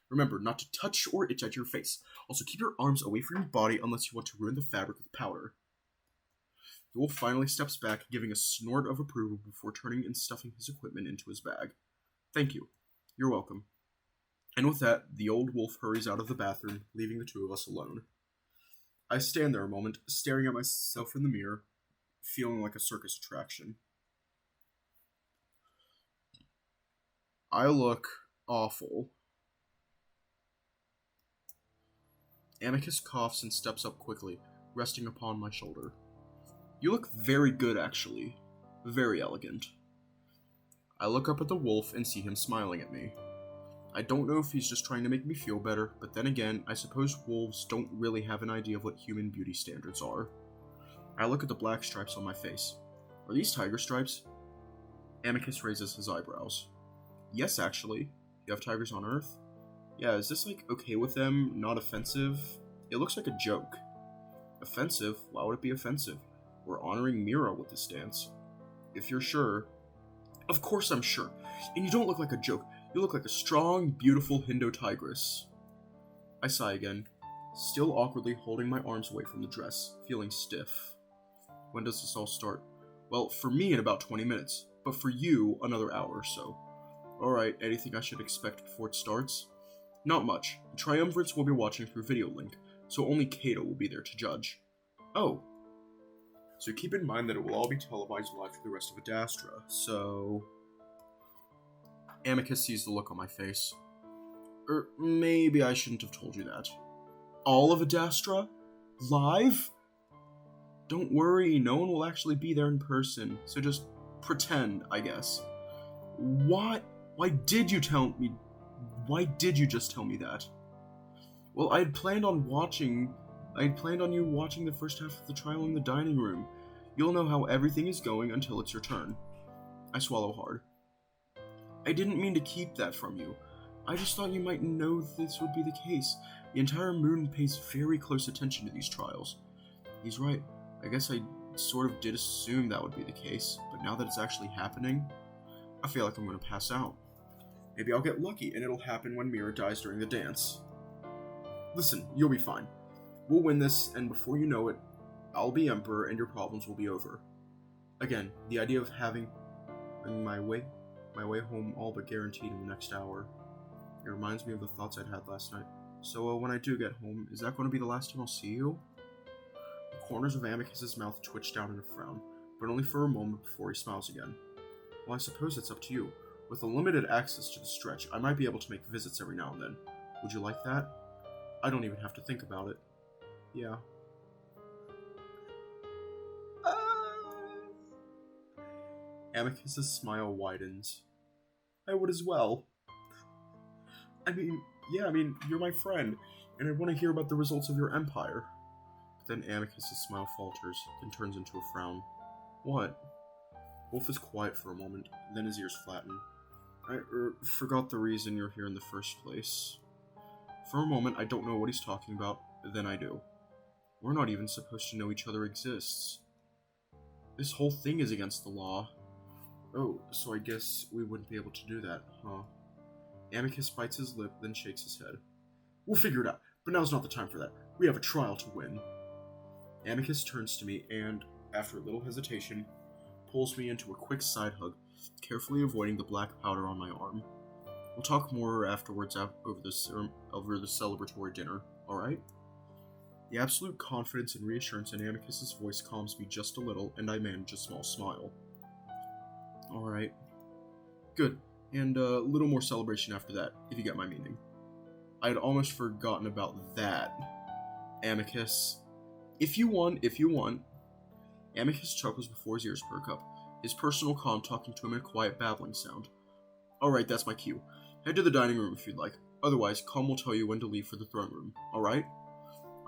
Remember not to touch or itch at your face. Also, keep your arms away from your body unless you want to ruin the fabric with powder. The wolf finally steps back, giving a snort of approval before turning and stuffing his equipment into his bag. Thank you. You're welcome. And with that, the old wolf hurries out of the bathroom, leaving the two of us alone. I stand there a moment, staring at myself in the mirror, feeling like a circus attraction. I look awful. Amicus coughs and steps up quickly, resting upon my shoulder. You look very good, actually. Very elegant. I look up at the wolf and see him smiling at me. I don't know if he's just trying to make me feel better, but then again, I suppose wolves don't really have an idea of what human beauty standards are. I look at the black stripes on my face. Are these tiger stripes? Amicus raises his eyebrows. Yes, actually. You have tigers on Earth? Yeah, is this like okay with them? Not offensive? It looks like a joke. Offensive? Why would it be offensive? We're honoring Mira with this dance. If you're sure. Of course I'm sure. And you don't look like a joke. You look like a strong, beautiful Hindo tigress. I sigh again, still awkwardly holding my arms away from the dress, feeling stiff. When does this all start? Well, for me in about 20 minutes, but for you, another hour or so. Alright, anything I should expect before it starts? Not much. The triumvirates will be watching through video link, so only Kato will be there to judge. Oh. So keep in mind that it will all be televised live for the rest of Adastra, so... Amicus sees the look on my face. Maybe I shouldn't have told you that. All of Adastra? Live? Don't worry, no one will actually be there in person, so just pretend, I guess. Why did you just tell me that? Well, I had planned on you watching the first half of the trial in the dining room. You'll know how everything is going until it's your turn. I swallow hard. I didn't mean to keep that from you. I just thought you might know this would be the case. The entire moon pays very close attention to these trials. He's right. I guess I sort of did assume that would be the case, but now that it's actually happening, I feel like I'm going to pass out. Maybe I'll get lucky and it'll happen when Mira dies during the dance. Listen, you'll be fine. We'll win this, and before you know it, I'll be Emperor and your problems will be over. Again, the idea of having my way home all but guaranteed in the next hour. It reminds me of the thoughts I'd had last night. So when I do get home, is that going to be the last time I'll see you? The corners of Amicus's mouth twitch down in a frown, but only for a moment before he smiles again. Well, I suppose it's up to you. With unlimited access to the stretch, I might be able to make visits every now and then. Would you like that? I don't even have to think about it. Yeah. Amicus's smile widens. I would as well. I mean, you're my friend, and I want to hear about the results of your empire. But then Amicus's smile falters, then turns into a frown. What? Wolf is quiet for a moment, then his ears flatten. I forgot the reason you're here in the first place. For a moment, I don't know what he's talking about, then I do. We're not even supposed to know each other exists. This whole thing is against the law. Oh, so I guess we wouldn't be able to do that, huh? Amicus bites his lip, then shakes his head. We'll figure it out, but now's not the time for that. We have a trial to win. Amicus turns to me and, after a little hesitation, pulls me into a quick side hug, carefully avoiding the black powder on my arm. We'll talk more afterwards over the celebratory dinner, alright? The absolute confidence and reassurance in Amicus's voice calms me just a little, and I manage a small smile. Alright. Good. And a little more celebration after that, if you get my meaning. I had almost forgotten about that. Amicus. If you want. Amicus chuckles before his ears perk up, his personal calm talking to him in a quiet babbling sound. Alright, that's my cue. Head to the dining room if you'd like. Otherwise, Calm will tell you when to leave for the throne room. Alright?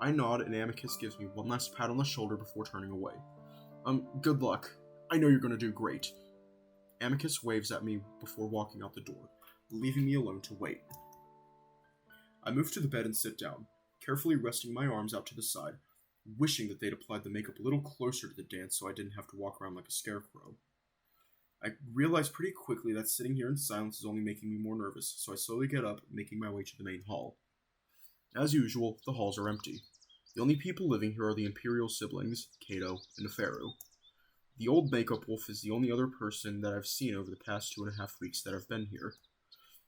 I nod, and Amicus gives me one last pat on the shoulder before turning away. Good luck. I know you're gonna do great. Amicus waves at me before walking out the door, leaving me alone to wait. I move to the bed and sit down, carefully resting my arms out to the side, wishing that they'd applied the makeup a little closer to the dance so I didn't have to walk around like a scarecrow. I realize pretty quickly that sitting here in silence is only making me more nervous, so I slowly get up, making my way to the main hall. As usual, the halls are empty. The only people living here are the Imperial siblings, Cato and Nefario. The old makeup wolf is the only other person that I've seen over the past 2.5 weeks that I've been here.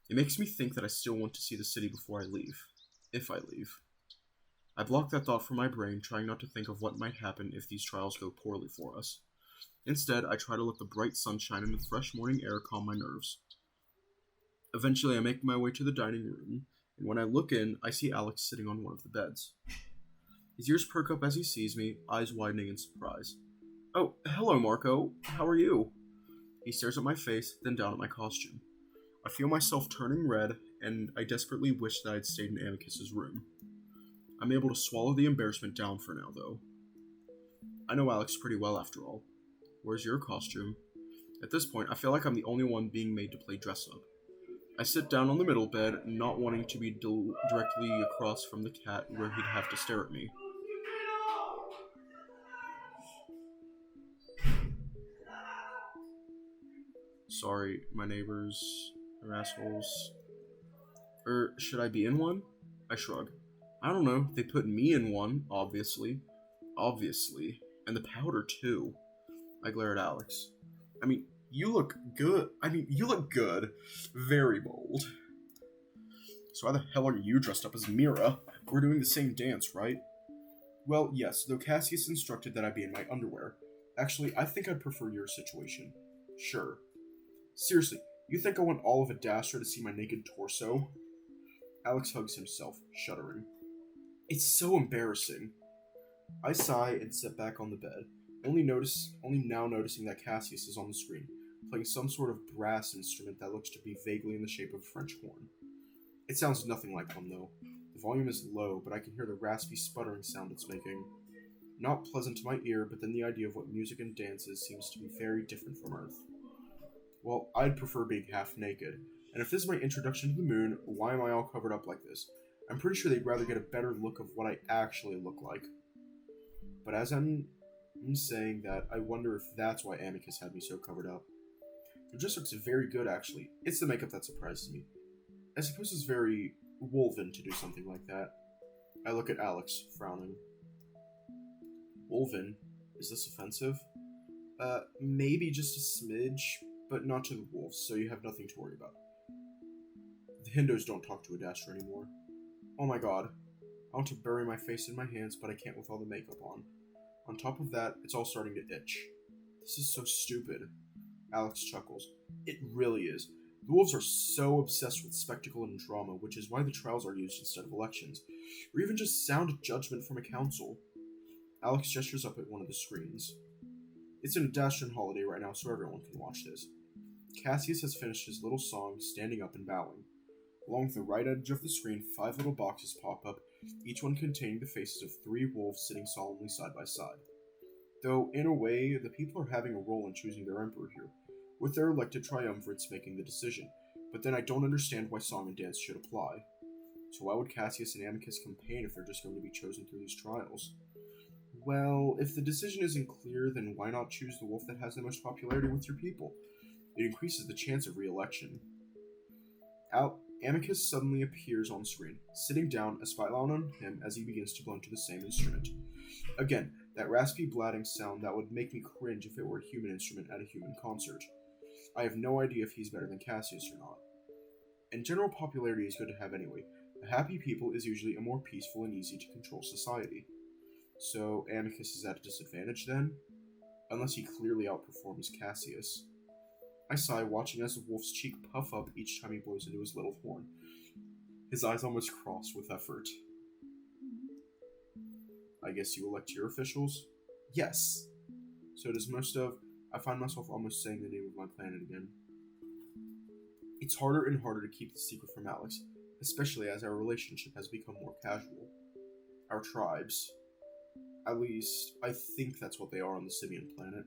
It makes me think that I still want to see the city before I leave. If I leave. I block that thought from my brain, trying not to think of what might happen if these trials go poorly for us. Instead, I try to let the bright sunshine and the fresh morning air calm my nerves. Eventually, I make my way to the dining room, and when I look in, I see Alex sitting on one of the beds. His ears perk up as he sees me, eyes widening in surprise. Oh, hello, Marco. How are you? He stares at my face, then down at my costume. I feel myself turning red, and I desperately wish that I'd stayed in Amicus's room. I'm able to swallow the embarrassment down for now, though. I know Alex pretty well, after all. Where's your costume? At this point, I feel like I'm the only one being made to play dress-up. I sit down on the middle bed, not wanting to be directly across from the cat where he'd have to stare at me. Sorry, my neighbors are assholes. Should I be in one? I shrug. I don't know, they put me in one, obviously. Obviously. And the powder, too. I glare at Alex. You look good. You look good. Very bold. So why the hell are you dressed up as Mira? We're doing the same dance, right? Well, yes, though Cassius instructed that I be in my underwear. Actually, I think I'd prefer your situation. Sure. Seriously, you think I want all of Adastra to see my naked torso? Alex hugs himself, shuddering. It's so embarrassing. I sigh and sit back on the bed, only now noticing that Cassius is on the screen, playing some sort of brass instrument that looks to be vaguely in the shape of a French horn. It sounds nothing like one, though. The volume is low, but I can hear the raspy sputtering sound it's making. Not pleasant to my ear, but then the idea of what music and dance is seems to be very different from Earth. Well, I'd prefer being half naked, and if this is my introduction to the moon, why am I all covered up like this? I'm pretty sure they'd rather get a better look of what I actually look like. But as I'm I'm saying that I wonder if that's why Amicus had me so covered up. It just looks very good, actually. It's the makeup that surprises me. I suppose it's very Wolven to do something like that. I look at Alex, frowning. Wolven? Is this offensive? Maybe just a smidge, but not to the wolves, so you have nothing to worry about. The Hindos don't talk to Adastra anymore. Oh my god. I want to bury my face in my hands, but I can't with all the makeup on. On top of that, it's all starting to itch. This is so stupid. Alex chuckles. It really is. The wolves are so obsessed with spectacle and drama, which is why the trials are used instead of elections, or even just sound judgment from a council. Alex gestures up at one of the screens. It's an Adastran holiday right now, so everyone can watch this. Cassius has finished his little song, standing up and bowing. Along the right edge of the screen, 5 little boxes pop up, each one containing the faces of 3 wolves sitting solemnly side by side. Though, in a way, the people are having a role in choosing their emperor here, with their elected triumvirates making the decision, but then I don't understand why song and dance should apply. So why would Cassius and Amicus campaign if they're just going to be chosen through these trials? Well, if the decision isn't clear, then why not choose the wolf that has the most popularity with your people? It increases the chance of re-election. Amicus suddenly appears on screen, sitting down, a spotlight on him as he begins to blow into the same instrument. Again, that raspy blatting sound that would make me cringe if it were a human instrument at a human concert. I have no idea if he's better than Cassius or not. And general popularity is good to have anyway. A happy people is usually a more peaceful and easy to control society. So Amicus is at a disadvantage then? Unless he clearly outperforms Cassius. I sigh, watching as the wolf's cheek puff up each time he blows into his little horn. His eyes almost cross with effort. I guess you elect your officials? Yes. So does most of... I find myself almost saying the name of my planet again. It's harder and harder to keep the secret from Alex, especially as our relationship has become more casual. Our tribes. At least, I think that's what they are on the Simian planet.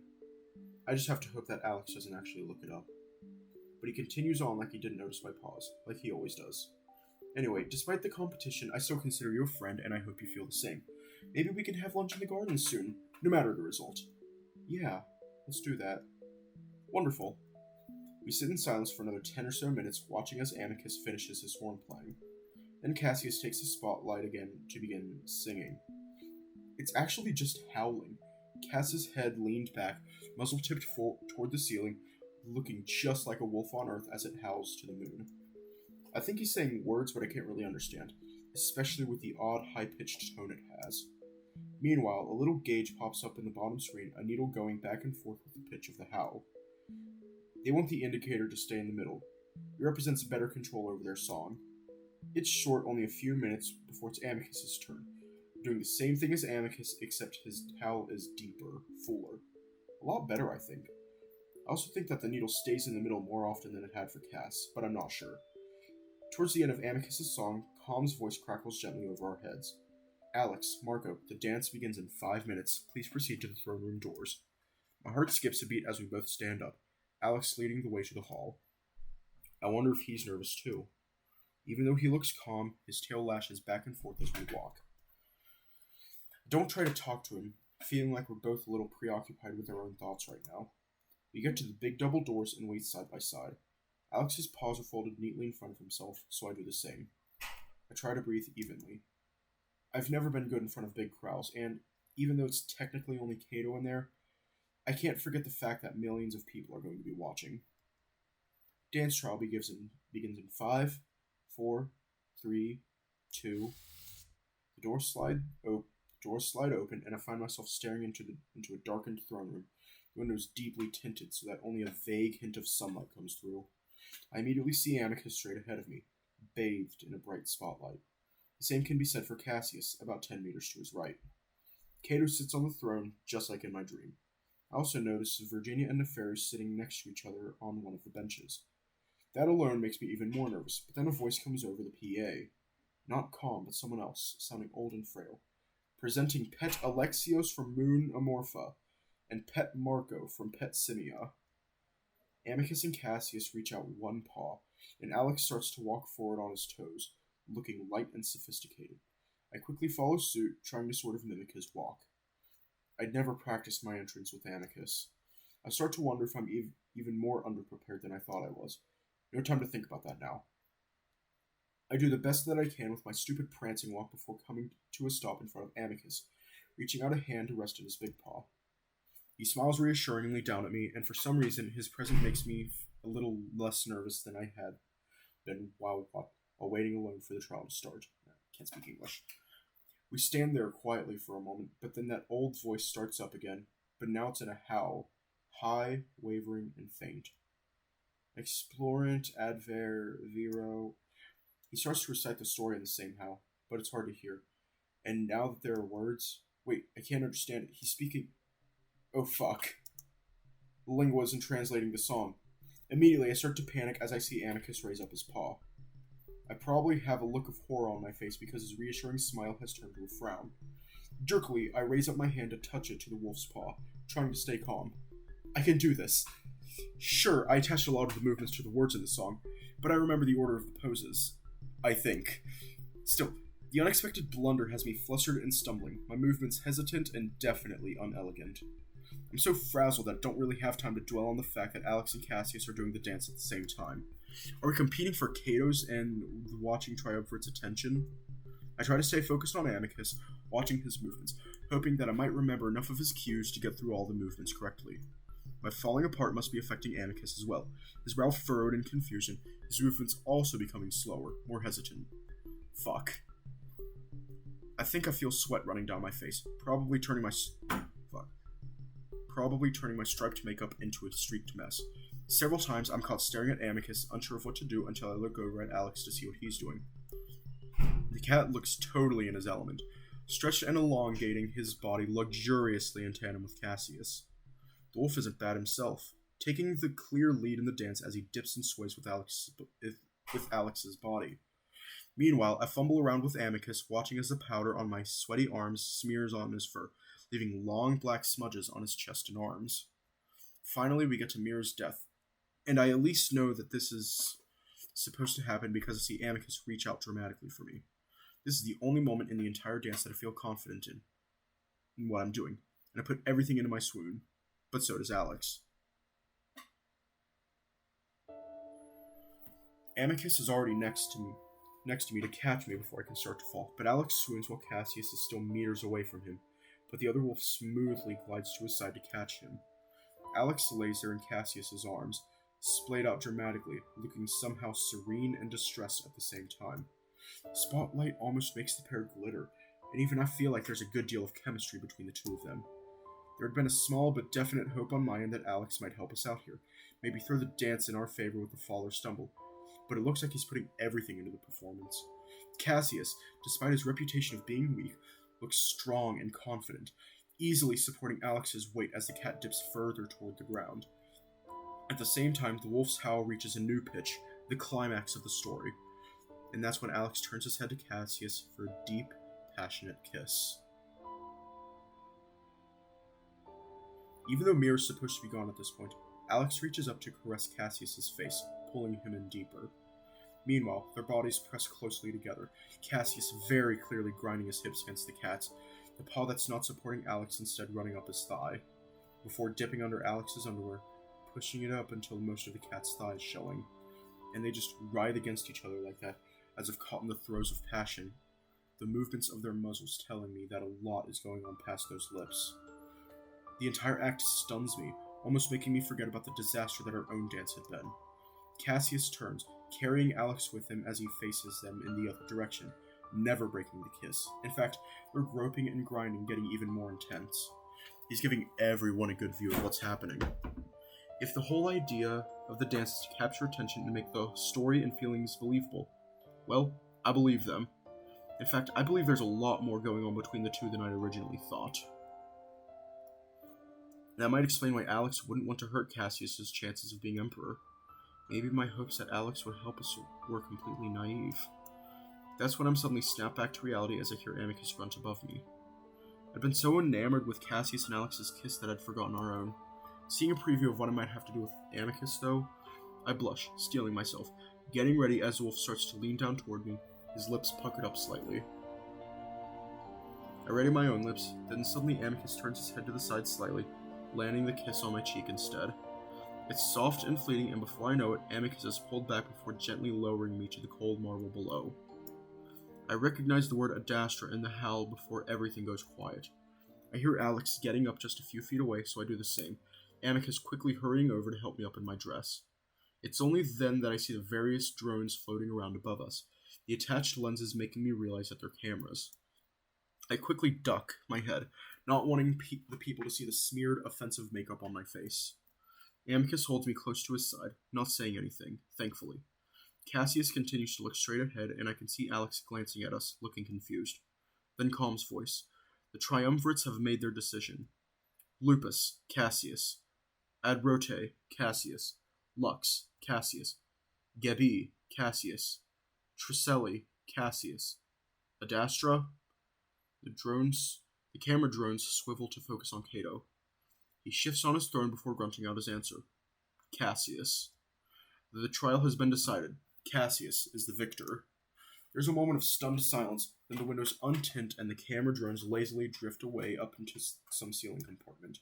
I just have to hope that Alex doesn't actually look it up. But he continues on like he didn't notice my pause, like he always does. Anyway, despite the competition, I still consider you a friend, and I hope you feel the same. Maybe we can have lunch in the garden soon, no matter the result. Yeah, let's do that. Wonderful. We sit in silence for another 10 or so minutes, watching as Amicus finishes his horn playing. Then Cassius takes the spotlight again to begin singing. It's actually just howling. Cass's head leaned back, muzzle tipped toward the ceiling, looking just like a wolf on Earth as it howls to the moon. I think he's saying words, but I can't really understand, especially with the odd, high-pitched tone it has. Meanwhile, a little gauge pops up in the bottom screen, a needle going back and forth with the pitch of the howl. They want the indicator to stay in the middle. It represents better control over their song. It's short, only a few minutes before it's Amicus's turn, doing the same thing as Amicus, except his howl is deeper, fuller. A lot better, I think. I also think that the needle stays in the middle more often than it had for Cass, but I'm not sure. Towards the end of Amicus's song, Calm's voice crackles gently over our heads. Alex, Marco, the dance begins in 5 minutes. Please proceed to the throne room doors. My heart skips a beat as we both stand up, Alex leading the way to the hall. I wonder if he's nervous too. Even though he looks calm, his tail lashes back and forth as we walk. Don't try to talk to him, feeling like we're both a little preoccupied with our own thoughts right now. We get to the big double doors and wait side by side. Alex's paws are folded neatly in front of himself, so I do the same. I try to breathe evenly. I've never been good in front of big crowds, and even though it's technically only Kato in there, I can't forget the fact that millions of people are going to be watching. Dance trial begins in 5, 4, 3, 2. The doors slide open, and I find myself staring into a darkened throne room. The windows deeply tinted so that only a vague hint of sunlight comes through. I immediately see Amicus straight ahead of me, bathed in a bright spotlight. The same can be said for Cassius, about 10 meters to his right. Kato sits on the throne, just like in my dream. I also notice Virginia and Nefario sitting next to each other on one of the benches. That alone makes me even more nervous, but then a voice comes over the PA. Not Calm, but someone else, sounding old and frail. Presenting Pet Alexios from Moon Amorpha, and Pet Marco from Pet Simia. Amicus and Cassius reach out one paw, and Alex starts to walk forward on his toes, looking light and sophisticated. I quickly follow suit, trying to sort of mimic his walk. I'd never practiced my entrance with Amicus. I start to wonder if I'm even more underprepared than I thought I was. No time to think about that now. I do the best that I can with my stupid prancing walk before coming to a stop in front of Amicus, reaching out a hand to rest in his big paw. He smiles reassuringly down at me, and for some reason, his presence makes me a little less nervous than I had been while waiting alone for the trial to start. I can't speak English. We stand there quietly for a moment, but then that old voice starts up again, but now it's in a howl, high, wavering, and faint. Explorant adver vero. He starts to recite the story in the same howl, but it's hard to hear. And now that there are words... Wait, I can't understand it. He's speaking... Oh, fuck. The lingua isn't translating the song. Immediately, I start to panic as I see Amicus raise up his paw. I probably have a look of horror on my face because his reassuring smile has turned to a frown. Jerkily, I raise up my hand to touch it to the wolf's paw, trying to stay calm. I can do this. Sure, I attached a lot of the movements to the words in the song, but I remember the order of the poses. I think. Still, the unexpected blunder has me flustered and stumbling, my movements hesitant and definitely unelegant. I'm so frazzled that I don't really have time to dwell on the fact that Alex and Cassius are doing the dance at the same time. Are we competing for Kato's and watching try out for its attention? I try to stay focused on Amicus, watching his movements, hoping that I might remember enough of his cues to get through all the movements correctly. My falling apart must be affecting Amicus as well, his brow furrowed in confusion, his movements also becoming slower, more hesitant. Fuck. I think I feel sweat running down my face, probably turning my striped makeup into a streaked mess. Several times I'm caught staring at Amicus, unsure of what to do until I look over at Alex to see what he's doing. The cat looks totally in his element, stretched and elongating his body luxuriously in tandem with Cassius. The wolf isn't bad himself, taking the clear lead in the dance as he dips and sways with Alex's body. Meanwhile, I fumble around with Amicus, watching as the powder on my sweaty arms smears on his fur, leaving long black smudges on his chest and arms. Finally, we get to Mira's death, and I at least know that this is supposed to happen because I see Amicus reach out dramatically for me. This is the only moment in the entire dance that I feel confident in what I'm doing, and I put everything into my swoon. But so does Alex. Amicus is already next to me to catch me before I can start to fall, but Alex swoons while Cassius is still meters away from him, but the other wolf smoothly glides to his side to catch him. Alex lays there in Cassius's arms, splayed out dramatically, looking somehow serene and distressed at the same time. The spotlight almost makes the pair glitter, and even I feel like there's a good deal of chemistry between the two of them. There had been a small but definite hope on my end that Alex might help us out here, maybe throw the dance in our favor with a fall or stumble, but it looks like he's putting everything into the performance. Cassius, despite his reputation of being weak, looks strong and confident, easily supporting Alex's weight as the cat dips further toward the ground. At the same time, the wolf's howl reaches a new pitch, the climax of the story, and that's when Alex turns his head to Cassius for a deep, passionate kiss. Even though Mira's supposed to be gone at this point, Alex reaches up to caress Cassius's face, pulling him in deeper. Meanwhile, their bodies press closely together, Cassius very clearly grinding his hips against the cat's, the paw that's not supporting Alex instead running up his thigh, before dipping under Alex's underwear, pushing it up until most of the cat's thigh is showing. And they just writhe against each other like that, as if caught in the throes of passion, the movements of their muzzles telling me that a lot is going on past those lips. The entire act stuns me, almost making me forget about the disaster that our own dance had been. Cassius turns, carrying Alex with him as he faces them in the other direction, never breaking the kiss. In fact, their groping and grinding getting even more intense. He's giving everyone a good view of what's happening. If the whole idea of the dance is to capture attention and make the story and feelings believable, well, I believe them. In fact, I believe there's a lot more going on between the two than I'd originally thought. That might explain why Alex wouldn't want to hurt Cassius's chances of being emperor. Maybe my hopes that Alex would help us were completely naive. That's when I'm suddenly snapped back to reality as I hear Amicus grunt above me. I'd been so enamored with Cassius and Alex's kiss that I'd forgotten our own. Seeing a preview of what I might have to do with Amicus, though, I blush, steeling myself, getting ready as the wolf starts to lean down toward me, his lips puckered up slightly. I read in my own lips, then suddenly Amicus turns his head to the side slightly, landing the kiss on my cheek instead. It's soft and fleeting, and before I know it, Amicus is pulled back before gently lowering me to the cold marble below. I recognize the word Adastra in the howl before everything goes quiet. I hear Alex getting up just a few feet away, so I do the same, Amicus quickly hurrying over to help me up in my dress. It's only then that I see the various drones floating around above us, the attached lenses making me realize that they're cameras. I quickly duck my head, not wanting the people to see the smeared, offensive makeup on my face. Amicus holds me close to his side, not saying anything, thankfully. Cassius continues to look straight ahead, and I can see Alex glancing at us, looking confused. Then calms voice. The triumvirates have made their decision. Lupus, Cassius. Adrote, Cassius. Lux, Cassius. Gebi, Cassius. Tricelli, Cassius. Adastra? The camera drones swivel to focus on Cato. He shifts on his throne before grunting out his answer. Cassius. The trial has been decided. Cassius is the victor. There's a moment of stunned silence, then the windows untint and the camera drones lazily drift away up into some ceiling compartment.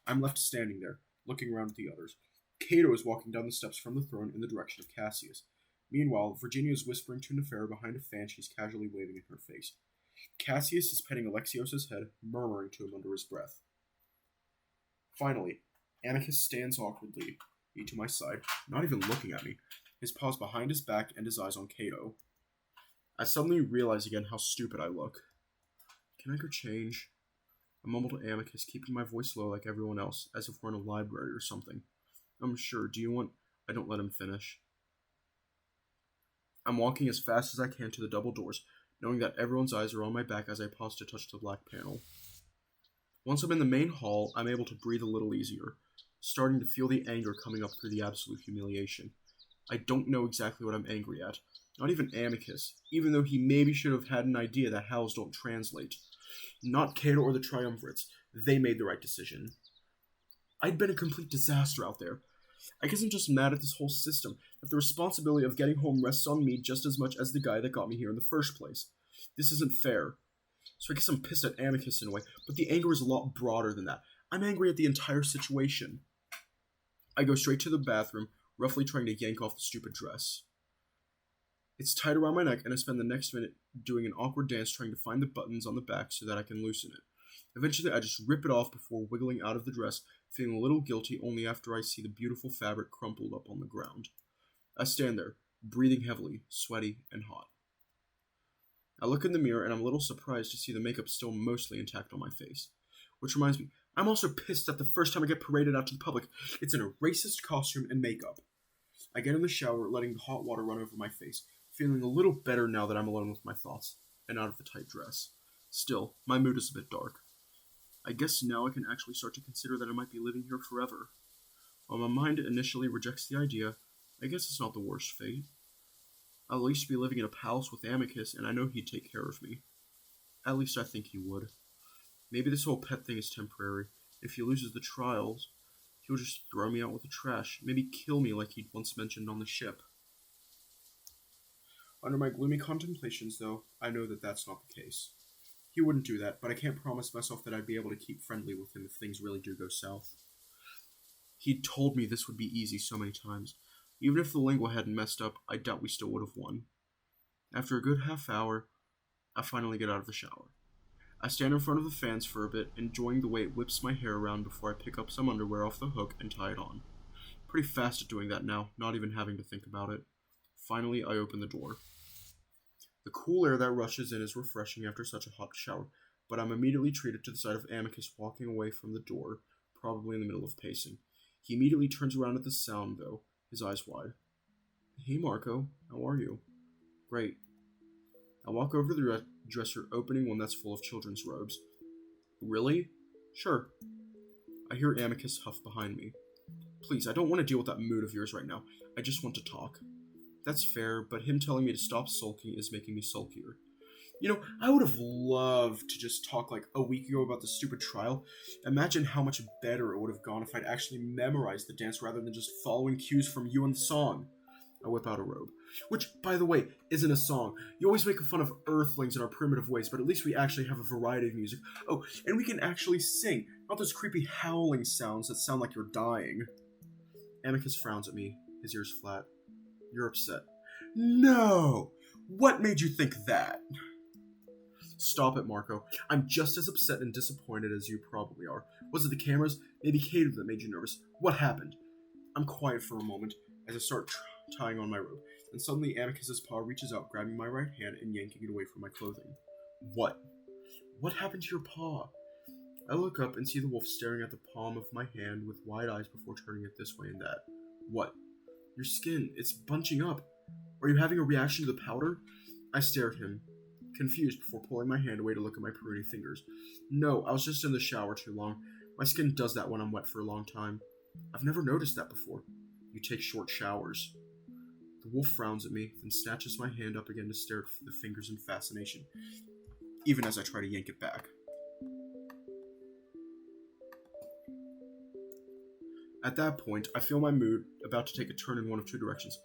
I'm left standing there, looking around at the others. Cato is walking down the steps from the throne in the direction of Cassius. Meanwhile, Virginia is whispering to Nefario behind a fan she's casually waving in her face. Cassius is petting Alexios' head, murmuring to him under his breath. Finally, Amicus stands awkwardly to my side, not even looking at me, his paws behind his back and his eyes on Cato. I suddenly realize again how stupid I look. Can I go change? I mumble to Amicus, keeping my voice low like everyone else, as if we're in a library or something. I'm sure. Do you want... I don't let him finish. I'm walking as fast as I can to the double doors, knowing that everyone's eyes are on my back as I pause to touch the black panel. Once I'm in the main hall, I'm able to breathe a little easier, starting to feel the anger coming up through the absolute humiliation. I don't know exactly what I'm angry at. Not even Amicus, even though he maybe should have had an idea that howls don't translate. Not Cato or the Triumvirates. They made the right decision. I'd been a complete disaster out there. I guess I'm just mad at this whole system, that the responsibility of getting home rests on me just as much as the guy that got me here in the first place. This isn't fair. So I guess I'm pissed at Amicus in a way, but the anger is a lot broader than that. I'm angry at the entire situation. I go straight to the bathroom, roughly trying to yank off the stupid dress. It's tight around my neck, and I spend the next minute doing an awkward dance trying to find the buttons on the back so that I can loosen it. Eventually, I just rip it off before wiggling out of the dress, feeling a little guilty only after I see the beautiful fabric crumpled up on the ground. I stand there, breathing heavily, sweaty, and hot. I look in the mirror, and I'm a little surprised to see the makeup still mostly intact on my face. Which reminds me, I'm also pissed that the first time I get paraded out to the public, it's in a racist costume and makeup. I get in the shower, letting the hot water run over my face, feeling a little better now that I'm alone with my thoughts, and out of the tight dress. Still, my mood is a bit dark. I guess now I can actually start to consider that I might be living here forever. While my mind initially rejects the idea, I guess it's not the worst fate. I'll at least be living in a palace with Amicus, and I know he'd take care of me. At least I think he would. Maybe this whole pet thing is temporary. If he loses the trials, he'll just throw me out with the trash, maybe kill me like he'd once mentioned on the ship. Under my gloomy contemplations, though, I know that that's not the case. He wouldn't do that, but I can't promise myself that I'd be able to keep friendly with him if things really do go south. He'd told me this would be easy so many times. Even if the lingua hadn't messed up, I doubt we still would have won. After a good half hour, I finally get out of the shower. I stand in front of the fans for a bit, enjoying the way it whips my hair around before I pick up some underwear off the hook and tie it on. Pretty fast at doing that now, not even having to think about it. Finally, I open the door. The cool air that rushes in is refreshing after such a hot shower, but I'm immediately treated to the sight of Amicus walking away from the door, probably in the middle of pacing. He immediately turns around at the sound, though, his eyes wide. Hey, Marco, how are you? Great. I walk over to the dresser, opening one that's full of children's robes. Really? Sure. I hear Amicus huff behind me. Please, I don't want to deal with that mood of yours right now. I just want to talk. That's fair, but him telling me to stop sulking is making me sulkier. You know, I would have loved to just talk like a week ago about the stupid trial. Imagine how much better it would have gone if I'd actually memorized the dance rather than just following cues from you and the song. I whip out a robe. Which, by the way, isn't a song. You always make fun of Earthlings in our primitive ways, but at least we actually have a variety of music. Oh, and we can actually sing, not those creepy howling sounds that sound like you're dying. Amicus frowns at me, his ears flat. You're upset. No! What made you think that? Stop it, Marco. I'm just as upset and disappointed as you probably are. Was it the cameras? Maybe Cato that made you nervous. What happened? I'm quiet for a moment as I start tying on my robe, and suddenly Amicus's paw reaches out, grabbing my right hand and yanking it away from my clothing. What? What happened to your paw? I look up and see the wolf staring at the palm of my hand with wide eyes before turning it this way and that. What? Your skin, it's bunching up. Are you having a reaction to the powder? I stare at him, confused before pulling my hand away to look at my pruny fingers. No, I was just in the shower too long. My skin does that when I'm wet for a long time. I've never noticed that before. You take short showers. The wolf frowns at me, then snatches my hand up again to stare at the fingers in fascination, even as I try to yank it back. At that point, I feel my mood about to take a turn in one of two directions,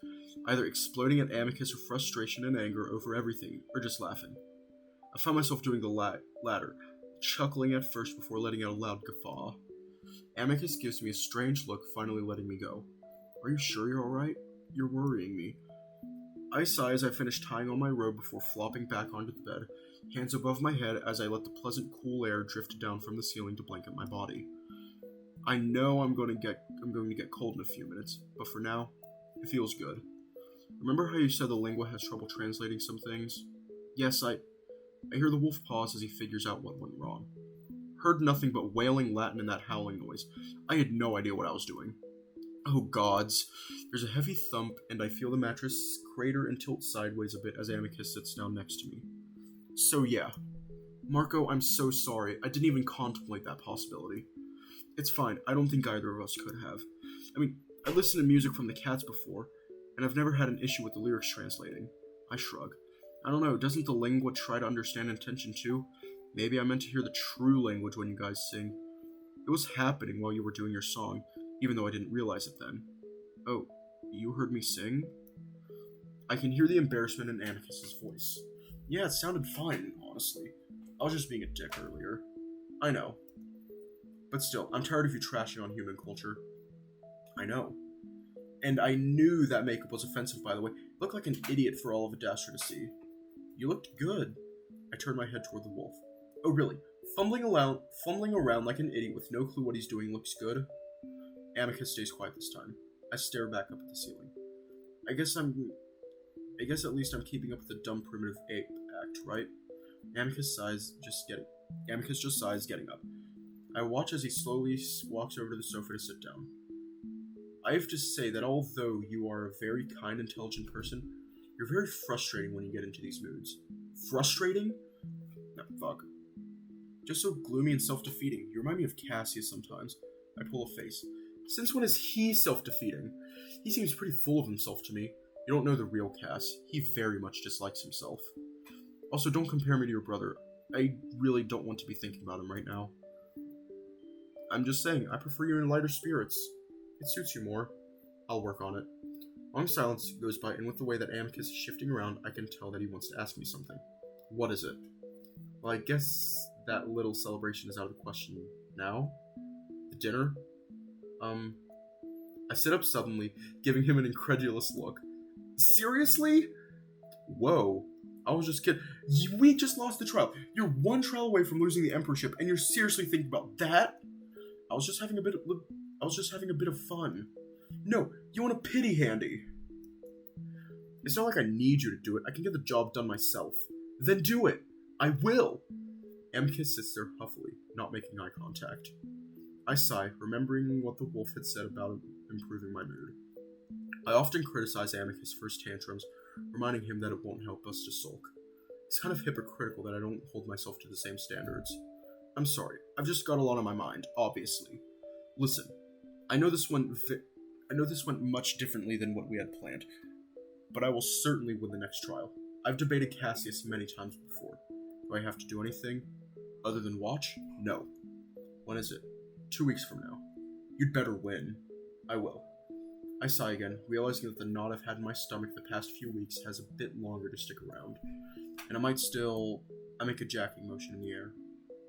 either exploding at Amicus with frustration and anger over everything, or just laughing. I find myself doing the latter, chuckling at first before letting out a loud guffaw. Amicus gives me a strange look, finally letting me go. Are you sure you're alright? You're worrying me. I sigh as I finish tying on my robe before flopping back onto the bed, hands above my head as I let the pleasant cool air drift down from the ceiling to blanket my body. I know I'm going to get cold in a few minutes, but for now, it feels good. Remember how you said the lingua has trouble translating some things? Yes, I hear the wolf pause as he figures out what went wrong. Heard nothing but wailing Latin and that howling noise. I had no idea what I was doing. Oh gods. There's a heavy thump, and I feel the mattress crater and tilt sideways a bit as Amicus sits down next to me. So yeah. Marco, I'm so sorry. I didn't even contemplate that possibility. It's fine. I don't think either of us could have. I mean, I listened to music from the Cats before, and I've never had an issue with the lyrics translating. I shrug. I don't know, doesn't the lingua try to understand intention too? Maybe I meant to hear the true language when you guys sing. It was happening while you were doing your song, even though I didn't realize it then. Oh, you heard me sing? I can hear the embarrassment in Amicus's voice. Yeah, it sounded fine, honestly. I was just being a dick earlier. I know. But still, I'm tired of you trashing on human culture. I know. And I knew that makeup was offensive, by the way. You looked like an idiot for all of Adastra to see. You looked good. I turned my head toward the wolf. Oh, really? Fumbling around like an idiot with no clue what he's doing looks good? Amicus stays quiet this time. I stare back up at the ceiling. I guess at least I'm keeping up with the dumb primitive ape act, right? Amicus just sighs, getting up. I watch as he slowly walks over to the sofa to sit down. I have to say that although you are a very kind, intelligent person, you're very frustrating when you get into these moods. Frustrating? No, fuck. Just so gloomy and self-defeating. You remind me of Cassius sometimes. I pull a face. Since when is he self-defeating? He seems pretty full of himself to me. You don't know the real Cass. He very much dislikes himself. Also, don't compare me to your brother. I really don't want to be thinking about him right now. I'm just saying, I prefer you in lighter spirits. It suits you more. I'll work on it. Long silence goes by, and with the way that Amicus is shifting around, I can tell that he wants to ask me something. What is it? Well, I guess that little celebration is out of the question now. The dinner? I sit up suddenly, giving him an incredulous look. Seriously? Whoa. I was just kidding. We just lost the trial. You're one trial away from losing the emperorship, and you're seriously thinking about that? I was just having a bit of fun. No, you want a pity handy. It's not like I need you to do it. I can get the job done myself. Then do it. I will. Amicus sits there huffily, not making eye contact. I sigh, remembering what the wolf had said about improving my mood. I often criticize Amicus for his tantrums, reminding him that it won't help us to sulk. It's kind of hypocritical that I don't hold myself to the same standards. I'm sorry, I've just got a lot on my mind, obviously. Listen, I know this went much differently than what we had planned, but I will certainly win the next trial. I've debated Cassius many times before. Do I have to do anything other than watch? No. When is it? 2 weeks from now. You'd better win. I will. I sigh again, realizing that the knot I've had in my stomach the past few weeks has a bit longer to stick around. And I make a jacking motion in the air.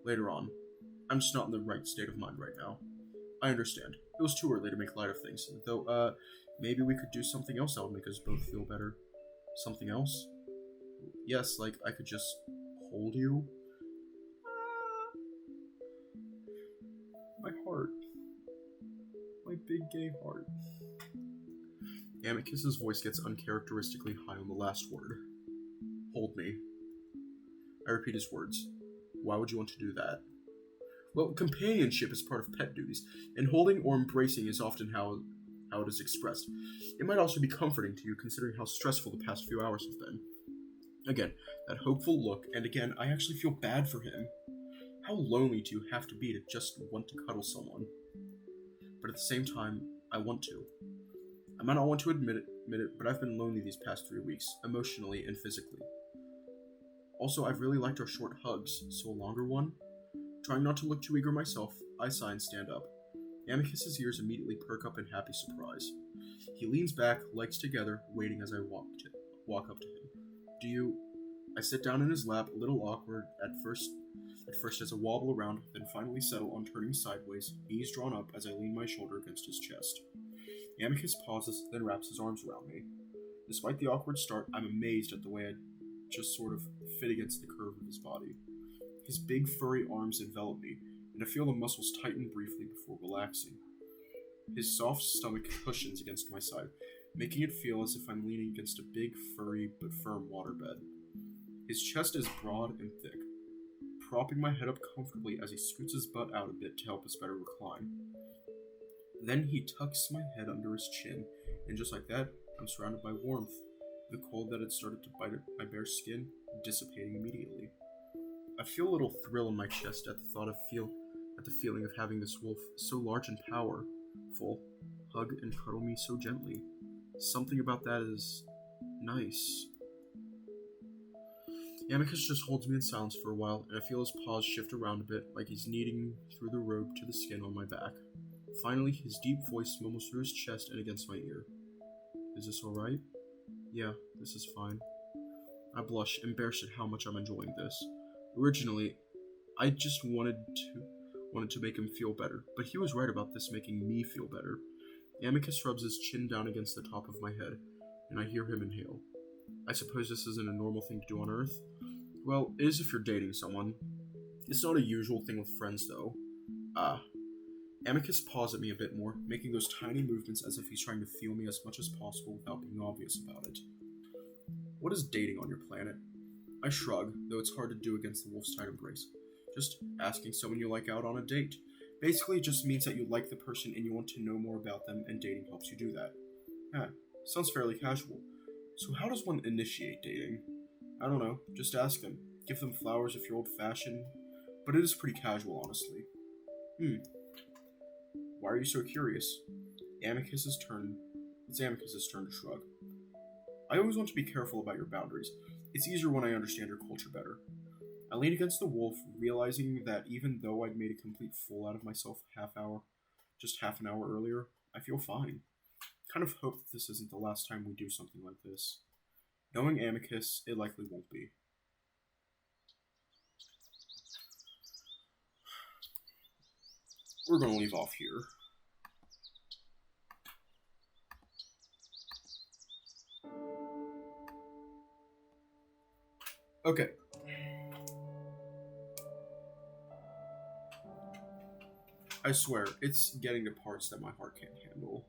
Later on. I'm just not in the right state of mind right now. I understand. It was too early to make light of things, though, maybe we could do something else that would make us both feel better. Something else? Yes, like I could just hold you. My heart. My big gay heart. Amicus's voice gets uncharacteristically high on the last word. Hold me. I repeat his words. Why would you want to do that? Well, companionship is part of pet duties, and holding or embracing is often how it is expressed. It might also be comforting to you considering how stressful the past few hours have been. Again, that hopeful look, and again, I actually feel bad for him. How lonely do you have to be to just want to cuddle someone? But at the same time, I want to. I might not want to admit it, but I've been lonely these past 3 weeks, emotionally and physically. Also, I've really liked our short hugs, so a longer one? Trying not to look too eager myself, I sigh and stand up. Amicus's ears immediately perk up in happy surprise. He leans back, legs together, waiting as I walk up to him. Do you... I sit down in his lap, a little awkward at first as I wobble around, then finally settle on turning sideways, knees drawn up as I lean my shoulder against his chest. Amicus pauses, then wraps his arms around me. Despite the awkward start, I'm amazed at the way I just sort of fit against the curve of his body. His big furry arms envelop me, and I feel the muscles tighten briefly before relaxing. His soft stomach cushions against my side, making it feel as if I'm leaning against a big, furry, but firm waterbed. His chest is broad and thick, propping my head up comfortably as he scoots his butt out a bit to help us better recline. Then he tucks my head under his chin, and just like that, I'm surrounded by warmth, the cold that had started to bite at my bare skin dissipating immediately. I feel a little thrill in my chest at the feeling of having this wolf, so large and powerful, hug and cuddle me so gently. Something about that is nice. Amicus just holds me in silence for a while, and I feel his paws shift around a bit, like he's kneading through the robe to the skin on my back. Finally, his deep voice mumbles through his chest and against my ear. Is this alright? Yeah, this is fine. I blush, embarrassed at how much I'm enjoying this. Originally, I just wanted to make him feel better, but he was right about this making me feel better. Amicus rubs his chin down against the top of my head, and I hear him inhale. I suppose this isn't a normal thing to do on Earth? Well, it is if you're dating someone. It's not a usual thing with friends, though. Amicus paws at me a bit more, making those tiny movements as if he's trying to feel me as much as possible without being obvious about it. What is dating on your planet? I shrug, though it's hard to do against the wolf's tight embrace. Just asking someone you like out on a date. Basically, it just means that you like the person and you want to know more about them, and dating helps you do that. Sounds fairly casual. So how does one initiate dating? I don't know, just ask them. Give them flowers if you're old-fashioned. But it is pretty casual, honestly. Why are you so curious? It's Amicus's turn to shrug. I always want to be careful about your boundaries. It's easier when I understand your culture better. I lean against the wolf, realizing that even though I'd made a complete fool out of myself just half an hour earlier, I feel fine. Kind of hope that this isn't the last time we do something like this. Knowing Amicus, it likely won't be. We're gonna leave off here. Okay. I swear, it's getting to parts that my heart can't handle.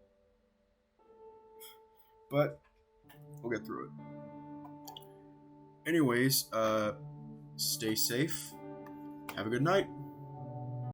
But we'll get through it. Anyways, stay safe. Have a good night.